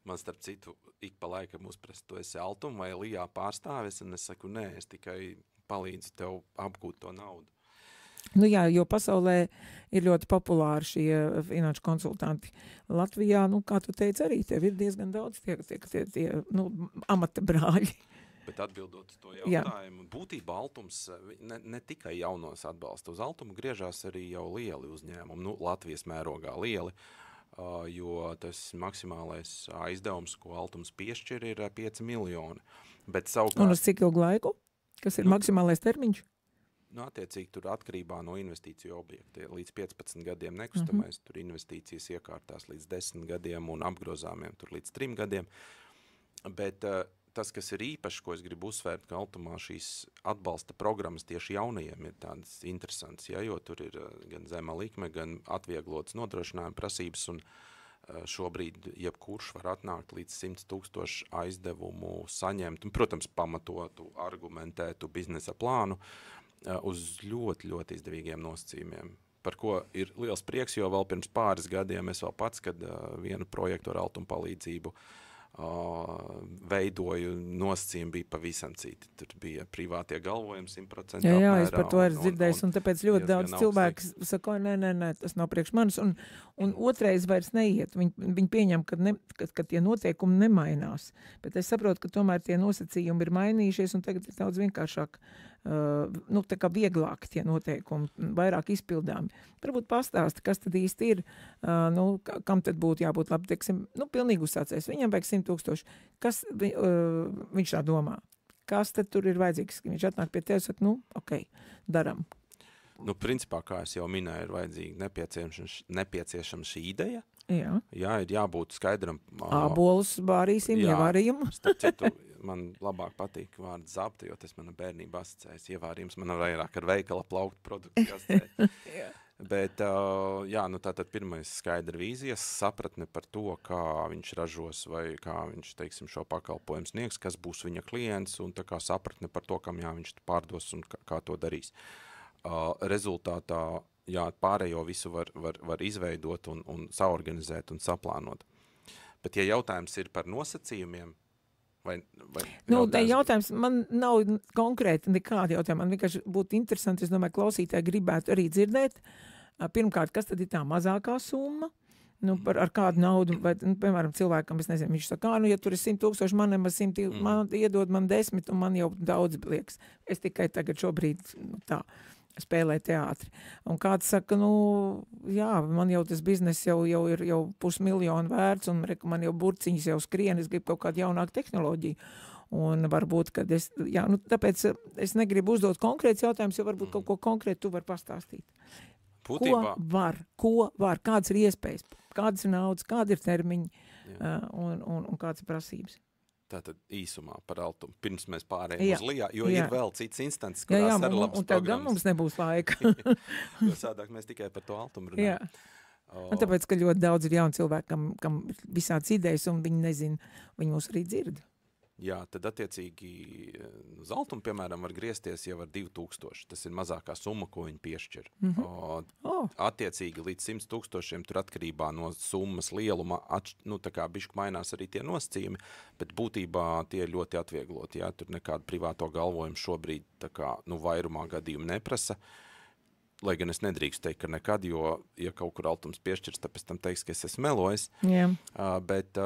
Man starp citu, ik pa laikam uzprast, tu esi Altuma vai Lijā pārstāvis, un es saku, nē, es tikai palīdzu tev apgūt to naudu. Jo pasaulē ir ļoti populāri šie finanšu konsultanti. Latvijā, kā tu teici, arī tev ir diezgan daudz tie amata brāļi. Bet atbildot uz to jautājumu, būtībā Altums ne tikai jaunos atbalsta. Uz Altumu griežās arī jau lieli uzņēmumi, Latvijas mērogā lieli, jo tas maksimālais aizdevums, ko Altums piešķir, ir 5 miljoni. Bet savukārt, un uz cik ilgu laiku? Kas ir maksimālais termiņš? Attiecīgi tur atkarībā no investīciju objekta. Līdz 15 gadiem nekustamais, tur investīcijas iekārtās līdz 10 gadiem un apgrozāmiem tur līdz 3 gadiem. Bet tas, kas ir īpaši, ko es gribu uzsvērt, ka Altumā šīs atbalsta programmas tieši jaunajiem ir tādas interesantas, jo tur ir gan zema likme, gan atvieglotas nodrošinājuma prasības, un šobrīd jebkurš var atnākt līdz 100,000 aizdevumu saņemt, un, protams, pamatotu, argumentētu biznesa plānu, uz ļoti, ļoti izdevīgiem nosacījumiem, par ko ir liels prieks, jo vēl pirms pāris gadiem es vēl pats, kad vienu projektu ar Altuma palīdzību veidoju, nosacījumi bija pavisam citi. Tur bija privātie galvojumi 100% apmērā. Jā, es par to esmu dzirdējis, un tāpēc ļoti daudz cilvēku saka, nē, tas nav priekš manis, un otrais vairs neiet. Viņi pieņem, ka tie noteikumi nemainās, bet es saprotu, ka tomēr tie nosacījumi ir mainījušies, un tagad ir daudz vienkāršāk, tā kā vieglāk tie noteikumi, vairāk izpildāmi. Varbūt pastāsti, kas tad īsti ir, kam tad būtu jābūt labi, teiksim, pilnīgi uzsācējs. Viņam vajag 100,000. Kas viņš tā domā? Kas tad tur ir vajadzīgs? Viņš atnāk pie tevis, saka, ok, daram. Nu, principā, kā es jau minēju, ir vajadzīga nepieciešama šī ideja. Jā. Jā, ir jābūt skaidram. Ābolus vārīsim, ievārījumu. Starp citu, man labāk patīk vārds zapta, jo tas mana bērnība asociējas. Ievārījums man vairāk ar veikala plauktu produktu asociējas. Bet, jā, nu tātad pirmais skaidra vīzijas, sapratne par to, kā viņš ražos vai kā viņš, teiksim, šo pakalpojumu sniegs, kas būs viņa klients, un tā kā sapratne par to, kam jā, viņš pārdos un kā to darīs. Rezultātā, jā, pārējo visu var izveidot un saorganizēt un saplānot. Bet, ja jautājums ir par nosacījumiem, vai jautājums, man nav konkrēti nekādi jautājumi, man vienkārši būtu interesanti, es domāju, klausītāji gribētu arī dzirdēt, pirmkārt, kas tad ir tā mazākā summa, ar kādu naudu, vai, piemēram, cilvēkam, es nezinu, viņš saka, ja tur ir 100,000, man nemaz 100, man iedod man 10, un man jau daudz liekas. Es tikai tagad šobrīd, tā, spēlē teātri. Un kāds saka, jā, man jau tas biznes jau ir 500,000 vērts, un man jau burciņas jau skrien, es gribu kaut kādu jaunāku tehnoloģiju. Un varbūt, kad tāpēc es negribu uzdot konkrēts jautājums, jo varbūt kaut ko konkrētu tu vari pastāstīt. Būtībā. Ko var, kādas ir iespējas, kādas ir naudas, kādi ir termiņi un kādas ir prasības. Tātad īsumā par altumu, pirms mēs pārējām uz Lijā, jo ir vēl cits instants, kurās jā, ar labas un tagad mums nebūs laika. Jo sādāk mēs tikai par to altumu runājam. Un tāpēc, ka ļoti daudz ir jauni cilvēki, kam visāds idejas, un viņi nezina, viņi mūs arī dzird. Jā, tad attiecīgi uz altumu, piemēram, var griezties jau ar 2,000. Tas ir mazākā summa, ko viņi piešķir. Attiecīgi līdz 100,000 tur atkarībā no summas lieluma, tā kā bišķi mainās arī tie nosacījumi, bet būtībā tie ir ļoti atviegloti. Jā, tur nekādu privāto galvojumu šobrīd tā kā, vairumā gadījumu neprasa. Lai gan es nedrīkstu teikt, ka nekad, jo, ja kaut kur altums piešķirs, tad pēc tam teiks, ka es esmu melojis. Bet,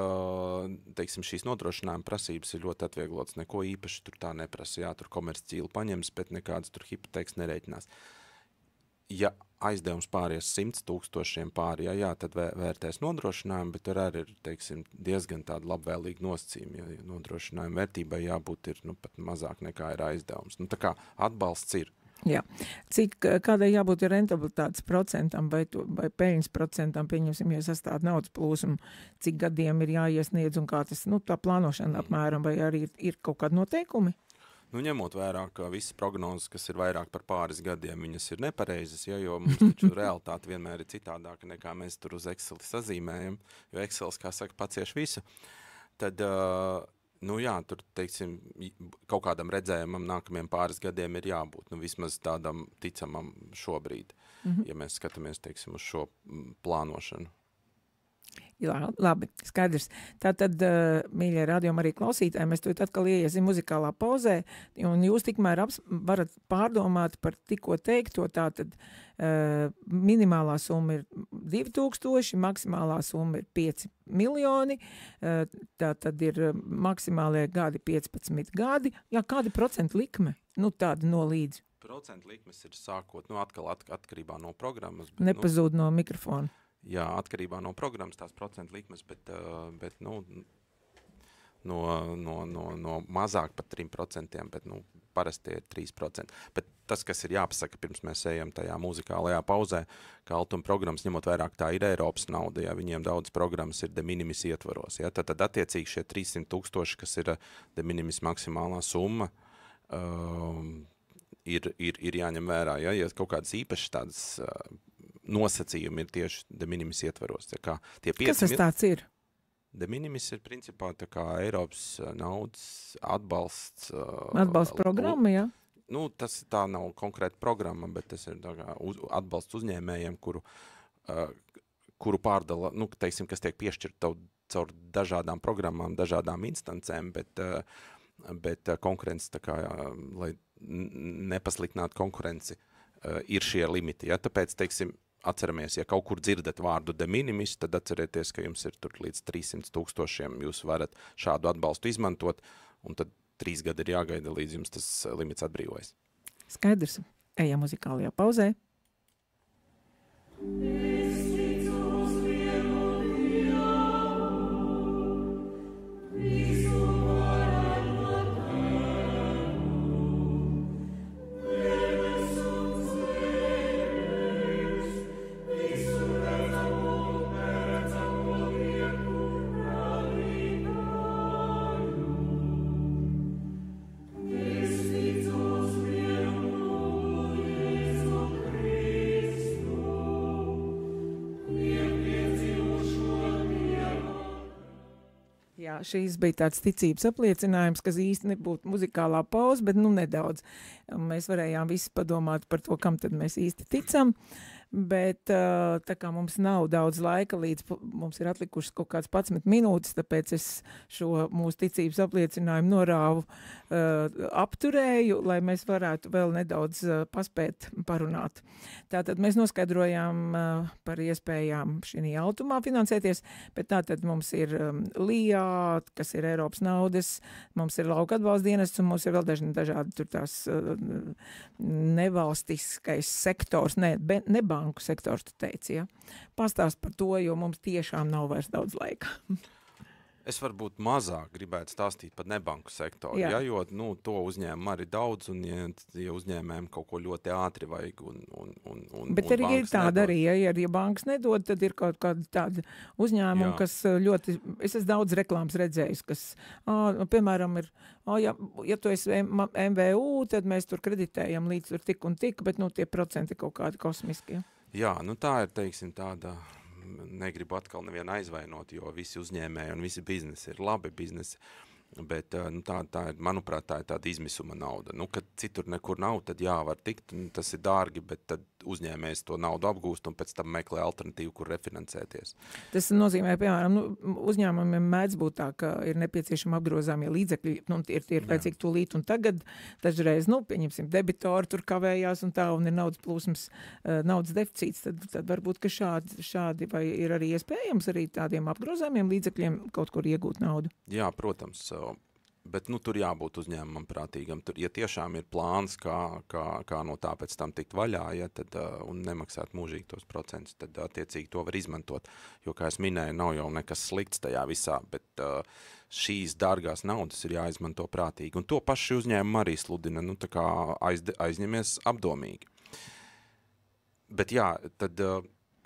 teiksim, šīs nodrošinājuma prasības ir ļoti atvieglotas. Neko īpaši tur tā neprasa. Jā, tur komercīli paņems, bet nekādas tur hipotēkas nereiķinās. Ja aizdevums pāries 100,000 pāri, jā, tad vērtēs nodrošinājumu, bet tur arī ir, teiksim, diezgan tāda labvēlīga nosacījuma. Ja nodrošinājuma vērtībai jābūt ir, pat mazāk nekā ir aizdevums. Tā kā atbalsts ir. Jā. Kādai jābūt rentabilitātes procentam vai peļņas procentam, pieņemsim, ja sastāv naudas plūsmu, cik gadiem ir jāiesniedz un kā tas, tā plānošana apmēram, vai arī ir kaut kādi noteikumi? Ņemot vērā, ka visas prognozes, kas ir vairāk par pāris gadiem, viņas ir nepareizas, jo mums taču realitāte vienmēr ir citādāka nekā mēs tur uz Exceli sazīmējam, jo Excels, kā saka, pacieš visu. Tad tur, teiksim, kaut kādam redzējumam nākamajiem pāris gadiem ir jābūt, vismaz tādam ticamam šobrīd, ja mēs skatāmies, teiksim, uz šo plānošanu. Jā, labi, skaidrs. Tātad, mīļie rādījumi arī klausītāji, mēs to atkal ieiesim muzikālā pauzē, un jūs tikmēr varat pārdomāt par tikko teikto, tātad minimālā summa ir 2,000, maksimālā summa ir 5 miljoni, tātad ir maksimālie gadi 15 gadi, jā, kādi procentu likme, tāda nolīdz? Procentu likmes ir sākot, atkal atkarībā no programmas. Nepazūd no mikrofona. Jā, atkarībā no programmas tās procentu likmes, bet no mazāk par 3%, bet parasti ir 3%. Bet tas, kas ir jāpasaka, pirms mēs ejam tajā muzikālajā pauzē, ka altuma programmas, ņemot vairāk, tā ir Eiropas nauda, ja viņiem daudz programmas ir de minimis ietvaros. Ja? Tad attiecīgi šie 300,000, kas ir de minimis maksimālā summa, ir jāņem vērā. Ja kaut kādas īpašas tādas nosacījumi ir tieši de minimis ietvaros. Kas tas tāds ir? De minimis ir principā tā kā Eiropas naudas atbalsts. Atbalsts programma, jā? Tas tā nav konkrēta programma, bet tas ir tā kā atbalsts uzņēmējiem, kuru pārdala, teiksim, kas tiek piešķirt caur dažādām programmām, dažādām instancēm, bet konkurence, tā kā, lai nepasliktinātu konkurenci, ir šie limiti. Ja? Tāpēc, teiksim, atceramies, ja kaut kur dzirdat vārdu de minimis, tad atcerieties, ka jums ir tur līdz 300,000, jūs varat šādu atbalstu izmantot, un tad 3 gadi ir jāgaida, līdz jums tas limits atbrīvojas. Skaidrs. Ejam muzikālajā pauzē. Jā, šīs bija tāds ticības apliecinājums, kas īsti nebūtu muzikālā pauze, bet nedaudz. Mēs varējām visi padomāt par to, kam tad mēs īsti ticam, bet tā kā mums nav daudz laika, līdz mums ir atlikušas kaut kāds 11 minūtes, tāpēc es šo mūsu ticības apliecinājumu norāvu apturēju, lai mēs varētu vēl nedaudz paspēt parunāt. Tātad mēs noskaidrojām par iespējām šī autumā finansēties, bet tātad mums ir LIA, kas ir Eiropas naudas, mums ir lauka atbalsta dienests un mums ir vēl dažādi tur tās nevalstiskais sektors, ne banku sektors, tu teici, ja? Pastāst par to, jo mums tiešām nav vairs daudz laika. Es varbūt mazāk gribētu stāstīt par nebanku sektoru, ja, jo to uzņēmumu arī daudz, un ja uzņēmējiem kaut ko ļoti ātri vajag, bet arī ir tāda arī, ja bankas nedod, tad ir kaut kāda tāda uzņēmuma, kas ļoti, es esmu daudz reklāmas redzējis, kas, piemēram, ir, ja tu esi MVU, tad mēs tur kreditējam līdz tur tik un tik, bet tie procenti kaut kādi kosmiski. Jā, tā ir, teiksim, tāda... Negribu atkal nevienu aizvainot, jo visi uzņēmēji un visi biznesi ir labi biznesi, bet tā ir, manuprāt, tā ir tāda izmisuma nauda. Kad citur nekur nav, tad var tikt, tas ir dārgi, bet tad uzņēmējs to naudu apgūst un pēc tam meklē alternatīvu, kur refinansēties. Tas nozīmē, piemēram, uzņēmumiem mēdz būt tā, ka ir nepieciešami apgrozāmie līdzekļi, ir vajadzīgi tūlīt un tagad, dažreiz, pieņemsim, debitori tur kavējās un tā, un ir naudas plūsmas, naudas deficīts, tad varbūt, ka šādi vai ir arī iespējams arī tādiem apgrozāmiem līdzekļiem kaut kur iegūt naudu. Jā, protams, bet tur jābūt uzņēmumam prātīgam. Ja tiešām ir plāns, kā no tā pēc tam tikt vaļā, tad, un nemaksāt mūžīgi tos procentus, tad attiecīgi to var izmantot. Jo, kā es minēju, nav jau nekas slikts tajā visā, bet šīs dārgās naudas ir jāizmanto prātīgi. Un to paši uzņēmumi arī sludina, tā kā aizņemies apdomīgi. Bet jā, tad...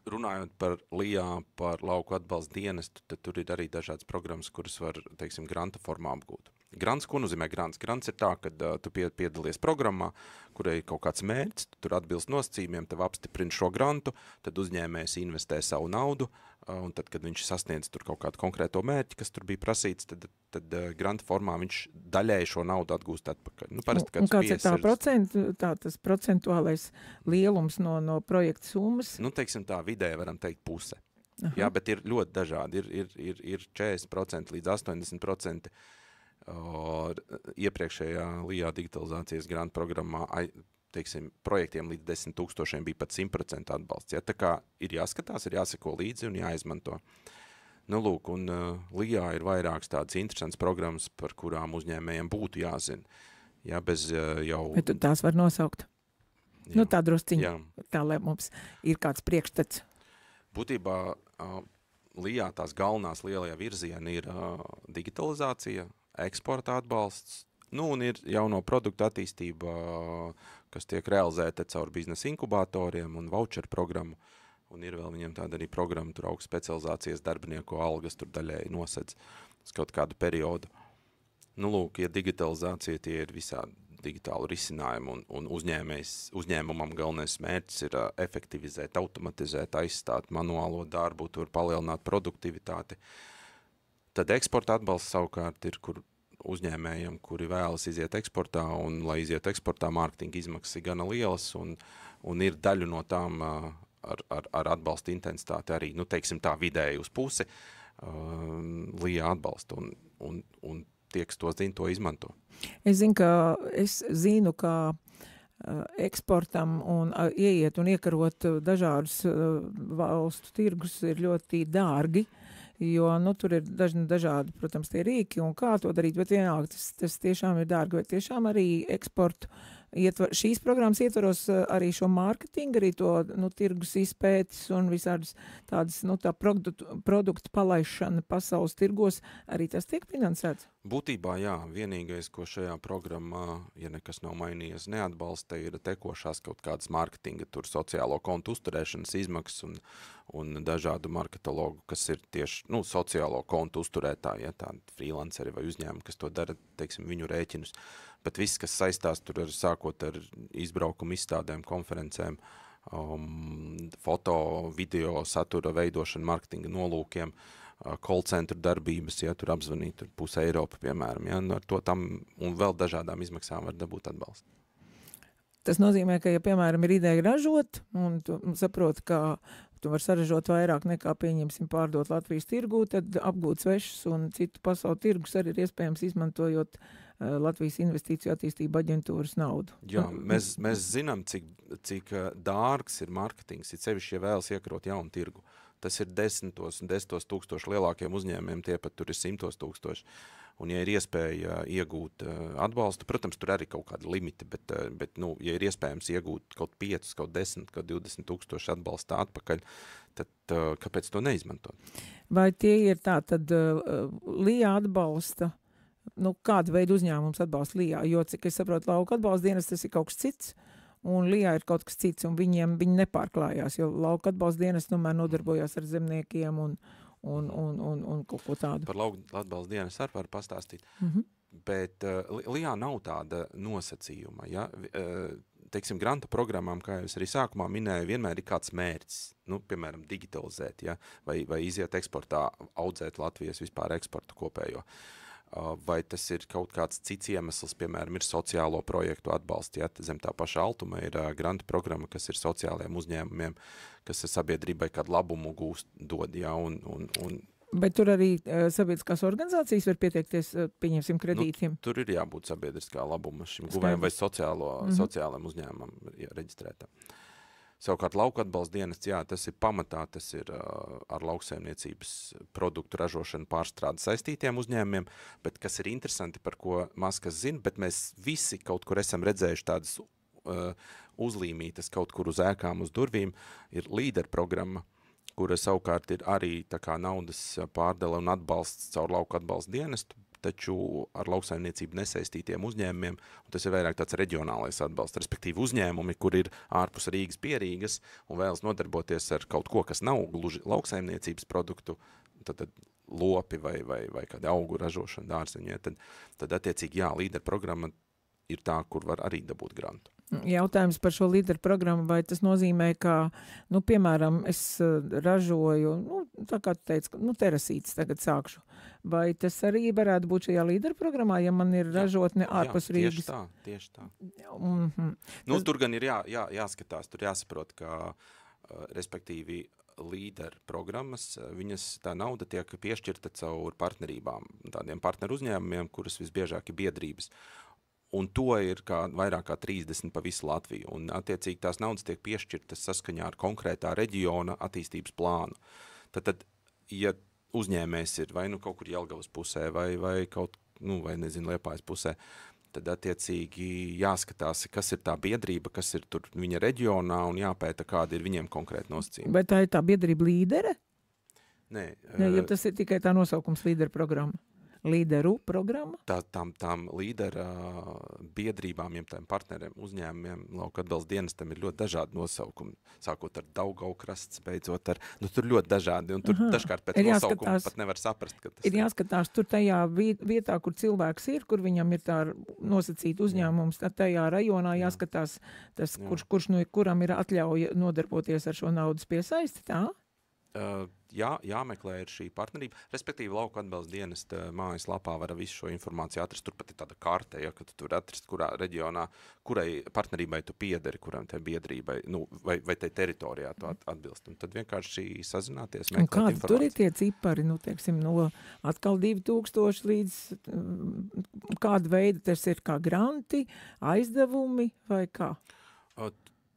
Runājot par LIA, par lauku atbalsta dienestu, tad tur ir arī dažādas programmas, kuras var, teiksim, granta formā apgūt. Grants, ko nozīmē grants? Grants ir tā, ka tu piedalies programmā, kurai ir kaut kāds mērķis, tu tur atbilst nosacījumiem, tev apstiprina šo grantu, tad uzņēmējs investē savu naudu, un tad, kad viņš sasniedz tur kaut kādu konkrēto mērķi, kas tur bija prasīts, tad granta formā viņš daļēji šo naudu atgūst atpakaļ. Parasti, un kāds ir tas procentuālais lielums no projekta summas? Teiksim tā, vidēji varam teikt puse. Aha. Jā, bet ir ļoti dažādi. Ir 40% līdz 80%. Iepriekšējā LIA digitalizācijas granta programmā, teiksim, projektiem līdz 10 000 bija pat 100% atbalsts. Ja? Tā kā ir jāskatās, ir jāseko līdzi un jāizmanto. Lūk, un LIA ir vairākas tādas interesantas programmas, par kurām uzņēmējiem būtu jāzina. Ja, bez jau... Bet tās var nosaukt? Jā. Tā drusciņa, tā, lai mums ir kāds priekšstats. Būtībā LIA tās galvenās lielie virzieni ir digitalizācija, eksporta atbalsts, un ir jauno produktu attīstība, kas tiek realizēta caur biznesa inkubatoriem un voucher programmu, un ir vēl viņiem tāda arī programma, tur augsts specializācijas darbinieku algas tur daļēji nosedz uz kaut kādu periodu. Lūk, ja digitalizācija, tie ir visādi digitālu risinājumu, un uzņēmumam galvenais mērķis ir efektivizēt, automatizēt, aizstāt manuālo darbu, tur palielināt produktivitāti. Tad eksporta atbalsts savukārt ir, kur uzņēmējiem, kuri vēlas iziet eksportā, un lai iziet eksportā, mārketinga izmaksas ir gana lielas, un ir daļu no tām ar atbalsta intensitāti arī, teiksim tā, vidēji uz pusi LIA atbalsta, un tie, kas to zina, to izmanto. Es zinu, ka eksportam un ieiet un iekarot dažādus valstu tirgus ir ļoti dārgi, jo, tur ir dažādi, protams, tie rīki un kā to darīt, bet vienalga tas tiešām ir dārgi, bet tiešām arī eksportu šīs programmas ietvaros arī šo mārketingu, arī to, tirgus izpētes un visādas tādas, tā produktu palaišana pasaules tirgos, arī tas tiek finansēts? Būtībā, jā, vienīgais, ko šajā programmā, ja nekas nav mainījies, neatbalsta, ir tekošās kaut kādas mārketinga, tur sociālo kontu uzturēšanas izmaksas un dažādu marketologu, kas ir tieši, sociālo kontu uzturētāji, ja, tādi freelanceri vai uzņēmumi, kas to dara, teiksim, viņu rēķinus. Bet viss, kas saistās tur sākot ar izbraukumu izstādēm, konferencēm, foto, video, satura veidošanu, marketinga nolūkiem, call centru darbības, ja tur apzvanīt tur puse Eiropa, piemēram, ja, ar to tam un vēl dažādām izmaksām var dabūt atbalstu. Tas nozīmē, ka, ja, piemēram, ir ideja ražot, un tu saproti, ka tu var saražot vairāk nekā, pieņemsim, pārdot Latvijas tirgū, tad apgūt svešus un citu pasauli tirgus arī ir iespējams izmantojot Latvijas investīciju attīstību aģentūras naudu. Jā, mēs zinām, cik dārgs ir marketings, it sevišķi, ja vēlas iekarot jaunu tirgu. Tas ir 10 tūkstoši lielākiem uzņēmumiem, tie pat tur ir 100 tūkstoši. Un, ja ir iespēja iegūt atbalstu, protams, tur arī kaut kādi limiti, bet nu, ja ir iespējams iegūt kaut 5, kaut 10, kaut 20 tūkstoši atbalstā atpakaļ, tad kāpēc to neizmantot? Vai tie ir tā, tad LIA atbalsta, nu, kādu veidu uzņēmums atbalsta LIA? Jo, cik es saprotu, lauka atbalsta dienas, tas ir kaut kas cits, un LIA ir kaut kas cits, un viņi nepārklājās, jo lauka atbalsta dienas tomēr nodarbojās ar zemniekiem un kaut ko tādu. Par lauku atbalsta dienas arī var pastāstīt, bet LIA nav tāda nosacījuma, ja? Teiksim, granta programmām, kā jau es arī sākumā minēju, vienmēr ir kāds mērķis, nu, piemēram, digitalizēt, ja? vai iziet eksportā, audzēt Latvijas vispār eksportu kopējo. Vai tas ir kaut kāds cits iemesls, piemēram, ir sociālo projektu atbalsts, ja? Zem tā paša Altuma ir granta programma, kas ir sociālajiem uzņēmumiem, kas ir sabiedrībai kādu labumu gūst dod, ja? Bet tur arī sabiedriskās organizācijas var pieteikties, pieņemsim, kredītiem? Nu, tur ir jābūt sabiedriskā labuma šim guvējiem vai sociālajiem uzņēmumam reģistrētam. Savukārt lauka atbalsta dienests, jā, tas ir pamatā, tas ir ar lauksaimniecības produktu ražošanu pārstrādi saistītiem uzņēmumiem, bet kas ir interesanti, par ko maz kas zina, bet mēs visi kaut kur esam redzējuši tādas uzlīmītas kaut kur uz ēkām, uz durvīm, ir līderprogramma, kura savukārt ir arī tā kā naudas pārdala un atbalsts caur lauka atbalsta dienestu, taču ar lauksaimniecību nesaistītiem uzņēmumiem, un tas ir vairāk tāds reģionālais atbalsts, respektīvi uzņēmumi, kur ir ārpus Rīgas pie Rīgas un vēlas nodarboties ar kaut ko, kas nav gluži lauksaimniecības produktu, tad lopi vai kādi augu ražošana dārzeņi, tad attiecīgi, jā, līderprogramma ir tā, kur var arī dabūt grantu. Jautājums par šo līderu programmu, vai tas nozīmē, ka, nu, piemēram, es ražoju, nu, tā kā tu teici, nu, terasītes tagad sākšu, vai tas arī varētu būt šajā līderu programmā, ja man ir ražotne ārpus Rīgas? Tieši tā. Nu, tur gan ir jāskatās, tur jāsaprot, ka, respektīvi, līderu programmas, viņas tā nauda tiek piešķirta caur partnerībām, tādiem partneru uzņēmumiem, kuras visbiežāk ir biedrības. Un to ir vairāk kā 30 pa visu Latviju. Un, attiecīgi, tās naudas tiek piešķirtas saskaņā ar konkrētā reģiona attīstības plānu. Tad ja uzņēmējs ir vai nu kaut kur Jelgavas pusē, vai kaut, nu, vai nezinu, Liepājas pusē, tad, attiecīgi, jāskatās, kas ir tā biedrība, kas ir tur viņa reģionā, un jāpēta, kādi ir viņiem konkrēti nosacījumi. Bet tā ir tā biedrība līdere? Nē. Ja tas ir tikai tā nosaukums līderu programma? Līderu programma? Tām līdera biedrībām, jeb tām partneriem uzņēmumiem, lauka atbalsta dienestam ir ļoti dažādi nosaukumi. Sākot ar Daugavkrasts, beidzot ar, nu tur ļoti dažādi, un tur dažkārt pēc nosaukuma pat nevar saprast, ka tas ir jāskatās tur tajā vietā, kur cilvēks ir, kur viņam ir tā nosacīta uzņēmums, tad tajā rajonā jāskatās tas, kuram ir atļauja nodarboties ar šo naudas piesaisti, tā? Jāmeklē ir šī partnerība, respektīvi lauka atbalsta dienesta mājaslapā var visu šo informāciju atrast, tur pat ir tāda karte, ja, ka tu tur atrast, kurā reģionā, kurai partnerībai tu piederi, kuram te biedrībai, nu, vai te teritorijā tu atbilst, un tad vienkārši sazināties, meklēt informāciju. Un kādi tur ir tie cipari, nu, teiksim, no atkal 2000 līdz kādu veidu, tas ir kā granti, aizdevumi vai kā?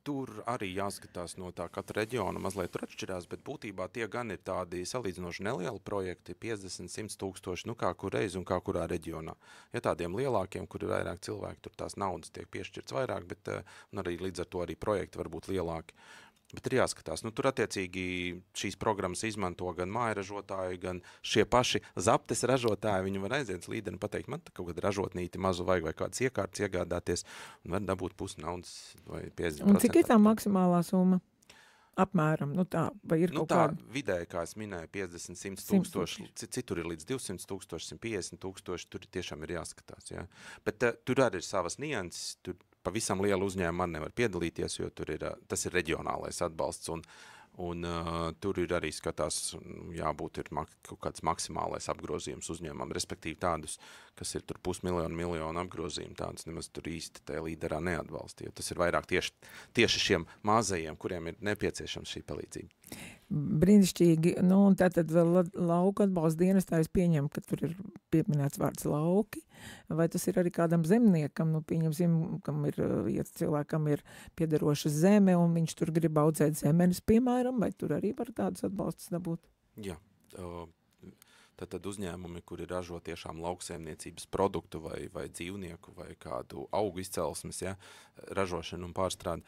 Tur arī jāskatās no tā katra reģiona, mazliet tur atšķirās, bet būtībā tie gan ir tādi salīdzinoši nelieli projekti, 50-100 tūkstoši, nu kā kur reiz un kā kurā reģionā. Ja tādiem lielākiem, kur ir vairāk cilvēki, tur tās naudas tiek piešķirts vairāk, bet un arī līdz ar to arī projekti var būt lielāki. Bet ir jāskatās, nu tur attiecīgi šīs programmas izmanto gan mājražotāji, gan šie paši zaptes ražotāji, viņi var aiziet līderi un pateikt, man kaut kāda ražotnīti mazu vajag vai kādas iekārtas iegādāties, un var dabūt pusi naudas vai 50%. Un cik ir tā maksimālā summa? Apmēram, nu tā, vai ir kaut kāda? Vidēji, kā es minēju, 50-100 tūkstoši, citur ir līdz 200 tūkstoši, 150 tūkstoši, tur tiešām ir jāskatās, jā. Bet tur arī ir savas nianses, tur pavisam liela uzņēmuma man nevar piedalīties, jo tur ir, tas ir reģionālais atbalsts, Un tur ir arī skatās, jābūt ir kaut kāds maksimālais apgrozījums uzņēmumam, respektīvi tādus, kas ir tur 500 000, miljonu apgrozījumu, tādus nemaz tur īsti tajā līderā neatbalsta, jo tas ir vairāk tieši šiem mazajiem, kuriem ir nepieciešams šī palīdzība. Brīnišķīgi, nu un tātad vēl lauku atbalsta dienestā es pieņemu, ka tur ir pieminēts vārds lauki, vai tas ir arī kādam zemniekam, nu pieņemsim, kam ir, ja cilvēkam ir piederoša zeme un viņš tur grib audzēt zemenes, piemēram, vai tur arī var tādus atbalstus dabūt? Jā, tad uzņēmumi, kuri ražo tiešām lauksaimniecības produktu vai dzīvnieku vai kādu augu izcelsmes, ja, ražošanu un pārstrādi,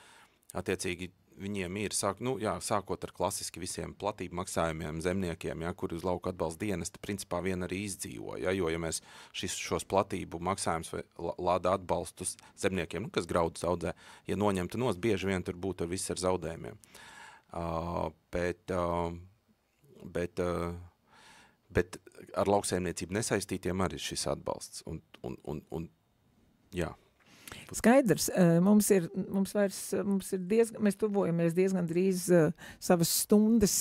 attiecīgi viņiem ir, sākot ar klasiski visiem platību maksājumiem zemniekiem, ja, kuri uz lauku atbalsta dienesta, principā vien arī izdzīvo, ja, jo ja mēs šos platību maksājumus vai lāda atbalstus zemniekiem, kas graudus audzē, ja noņemtu nost, bieži vien tur būtu viss ar zaudējumiem. Bet ar lauksaimniecību nesaistītiem arī šis atbalsts. Un jā. Skaidrs, mēs tuvojamies diezgan drīz savas stundas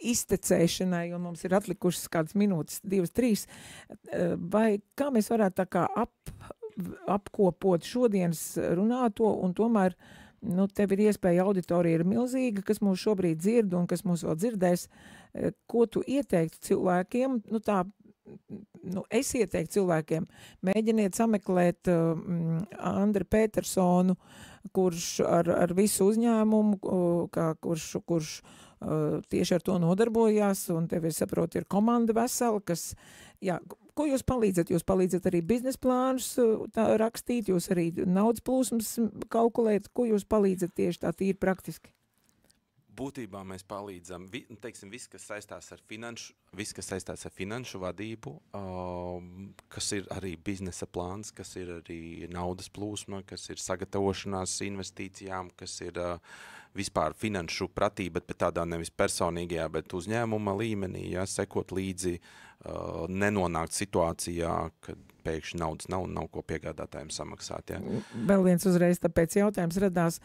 iztecēšanai, un mums ir atlikušas kādas minūtes, 2-3. Vai kā mēs varētu tā kā apkopot šodienas runāto, un tomēr, nu, tev ir iespēja, auditorija ir milzīga, kas mūs šobrīd dzird un kas mūs vēl dzirdēs, ko tu ieteiktu cilvēkiem, es ieteiktu cilvēkiem, mēģiniet sameklēt Andri Petersonu, kurš ar visu uzņēmumu, kurš tieši ar to nodarbojās, un tev, es saprotu, ir komanda vesela, kas, jā, ko jūs palīdzat? Jūs palīdzat arī biznesa plānus rakstīt, jūs arī naudas plūsmas kalkulēt, ko jūs palīdzat tieši tā tīri praktiski? Būtībā mēs palīdzam, teiksim, viss, kas saistās ar finanšu vadību, kas ir arī biznesa plāns, kas ir arī naudas plūsma, kas ir sagatavošanās investīcijām, kas ir vispār finanšu pratība, bet tādā nevis personīgajā, bet uzņēmuma līmenī, ja, sekot līdzi, nenonākt situācijā, kad pēkšņi naudas nav ko piegādātājiem samaksāt. Ja. Vēl viens uzreiz tāpēc jautājums radās.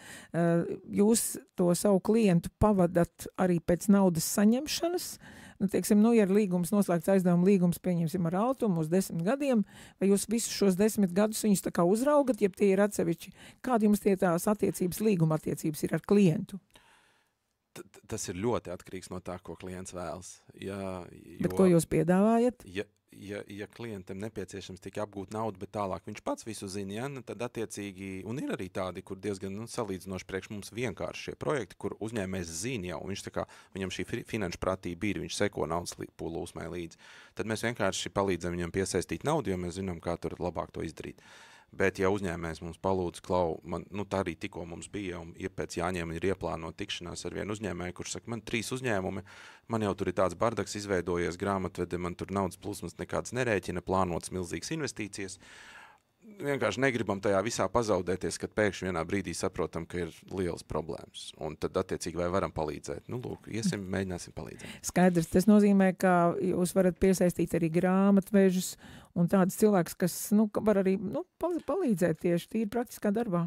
Jūs to savu klientu pavadat arī pēc naudas saņemšanas? Teiksim, ja ir līgums noslēgts aizdevuma līgums, pieņemsim ar Altumu uz 10 gadiem, vai jūs visus šos 10 gadus viņus tā kā uzraugat, ja tie ir atsevišķi? Kādi jums tie tās attiecības, līguma attiecības ir ar klientu? Tas ir ļoti atkarīgs no tā, ko klients vēlas. Bet ko jūs piedāvājat? Ja klientam nepieciešams tikai apgūt naudu, bet tālāk viņš pats visu zina, ja, tad attiecīgi, un ir arī tādi, kur diezgan salīdzinoši priekš mums vienkārši šie projekti, kur uzņēmējs zina jau, un viņš tā kā, viņam šī finanšu pratība ir, viņš seko naudas plūsmai līdzi. Tad mēs vienkārši palīdzam viņam piesaistīt naudu, jo mēs zinām, kā tur labāk to izdarīt. Bet, ja uzņēmējs mums palūdz, tā arī tikko mums bija, un pēc jāņem ir ieplānot tikšanās ar vienu uzņēmēju, kurš saka, man 3 uzņēmumi, man jau tur ir tāds bardaks izveidojies, grāmatvede, man tur naudas plūsmas nekādas nerēķina, plānotas milzīgas investīcijas. Vienkārši negribam tajā visā pazaudēties, kad pēkšņi vienā brīdī saprotam, ka ir lielas problēmas. Un tad attiecīgi vai varam palīdzēt. Mēģināsim palīdzēt. Skaidrs, tas nozīmē, ka jūs varat piesaistīt arī grāmatvežus un tādus cilvēkus, kas var arī palīdzēt tieši tīri praktiskā darbā.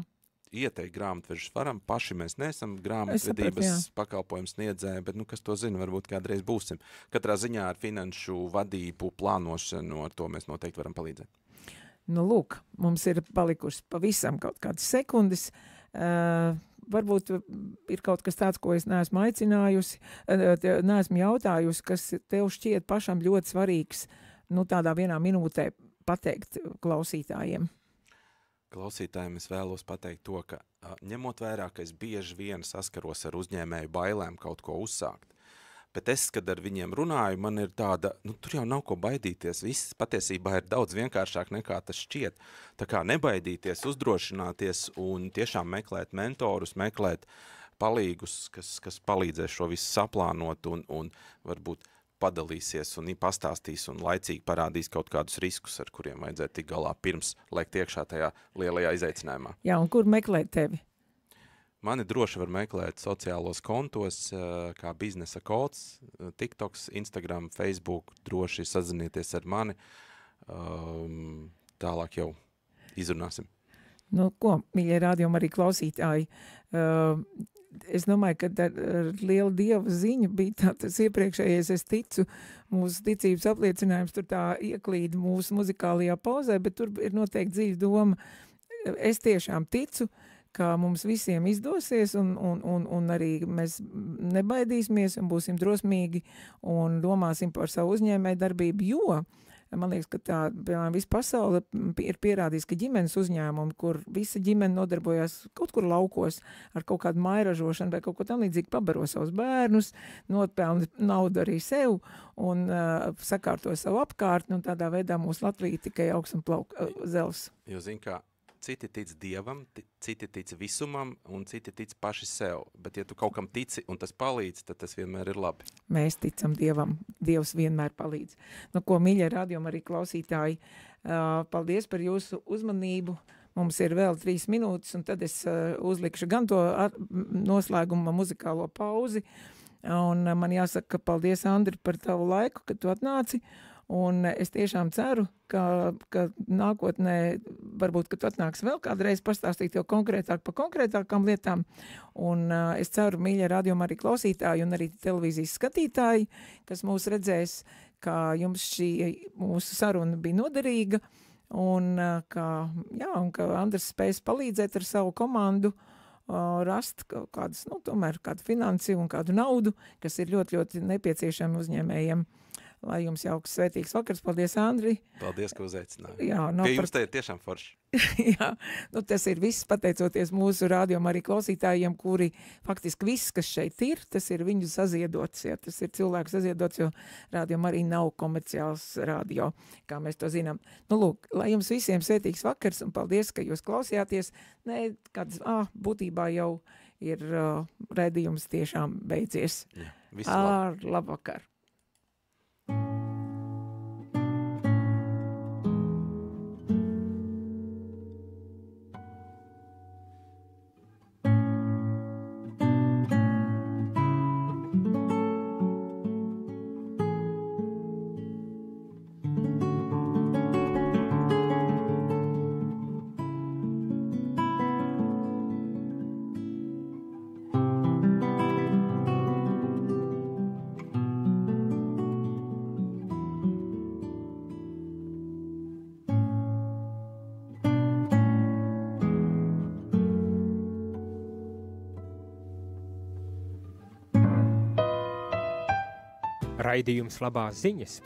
Ieteikt grāmatvežus varam, paši mēs neesam grāmatvedības pakalpojums sniedzēji, bet kas to zina, varbūt kādreiz būsim. Katrā ziņā ar finanšu vadību, plānošanu, ar to mēs noteikti varam palīdzēt. Lūk, mums ir palikušas pavisam kaut kādas sekundes. Varbūt ir kaut kas tāds, ko es neesmu aicinājusi, neesmu jautājusi, kas tev šķiet pašam ļoti svarīgs, tādā vienā minūtē pateikt klausītājiem. Klausītājiem es vēlos pateikt to, ka ņemot vērā, ka es bieži vien saskaros ar uzņēmēju bailēm kaut ko uzsākt, bet es, kad ar viņiem runāju, man ir tāda, tur jau nav ko baidīties, viss patiesībā ir daudz vienkāršāk nekā tas šķiet. Tā kā nebaidīties, uzdrošināties un tiešām meklēt mentorus, meklēt palīgus, kas palīdzēs šo visu saplānot un varbūt padalīsies un pastāstīs un laicīgi parādīs kaut kādus riskus, ar kuriem vajadzētu tik galā pirms lēkt iekšā tajā lielajā izaicinājumā. Jā, un kur meklēt tevi? Mani droši var meklēt sociālos kontos, kā biznesa kods, TikToks, Instagram, Facebook, droši sazinieties ar mani, tālāk jau izrunāsim. Ko, mīļie rādījumi arī klausītāji, es domāju, ka ar lielu Dieva ziņu bija tas iepriekšējais, es ticu, mūsu ticības apliecinājums tur tā ieklīd mūsu muzikālajā pauzē, bet tur ir noteikti dziļa doma. Es tiešām ticu, ka mums visiem izdosies un arī mēs nebaidīsimies un būsim drosmīgi un domāsim par savu uzņēmēju darbību, jo man liekas, ka tā, piemēram, visa pasaule ir pierādījis, ka ģimenes uzņēmumi, kur visa ģimene nodarbojās kaut kur laukos ar kaut kādu mairažošanu vai kaut ko tam līdzīgi, pabaro savus bērnus, nopelna naudu arī sev un sakārto savu apkārtni, un tādā veidā mūsu Latvija tikai augs un zels. Jo zin, kā citi tic Dievam, citi tic visumam un citi tic paši sev. Bet ja tu kaut kam tici un tas palīdz, tad tas vienmēr ir labi. Mēs ticam Dievam. Dievs vienmēr palīdz. Nu, ko, mīļie radioma arī klausītāji, paldies par jūsu uzmanību. Mums ir vēl 3 minūtes, un tad es uzlikšu gan to noslēguma muzikālo pauzi. Un man jāsaka, paldies, Andri, par tavu laiku, kad tu atnāci. Un es tiešām ceru, ka nākotnē varbūt, ka tu atnāks vēl kādreiz pastāstīt jau konkrētāk par konkrētākām lietām. Un es ceru, mīļie radioma arī klausītāji un arī televīzijas skatītāji, kas mūs redzēs, ka jums šī mūsu saruna bija noderīga un ka Andris spēs palīdzēt ar savu komandu rast kādas, tomēr kādu finansi un kādu naudu, kas ir ļoti, ļoti nepieciešami uzņēmējiem. Lai jums jauks svētīgs vakars. Paldies, Andri. Paldies, ka uzaicināji. Jā, Pie jums te ir tiešām forši. Jā, tas ir viss pateicoties mūsu radioma arī klausītājiem, kuri faktiski viss, kas šeit ir, tas ir viņu saziedots. Ja, tas ir cilvēku saziedots, jo radioma arī nav komerciāls radio, kā mēs to zinām. Lūk, lai jums visiem svētīgs vakars un paldies, ka jūs klausījāties. Būtībā jau ir raidījums tiešām beidzies. Jā, visu labi. Labvakar. Raidījums Labās ziņas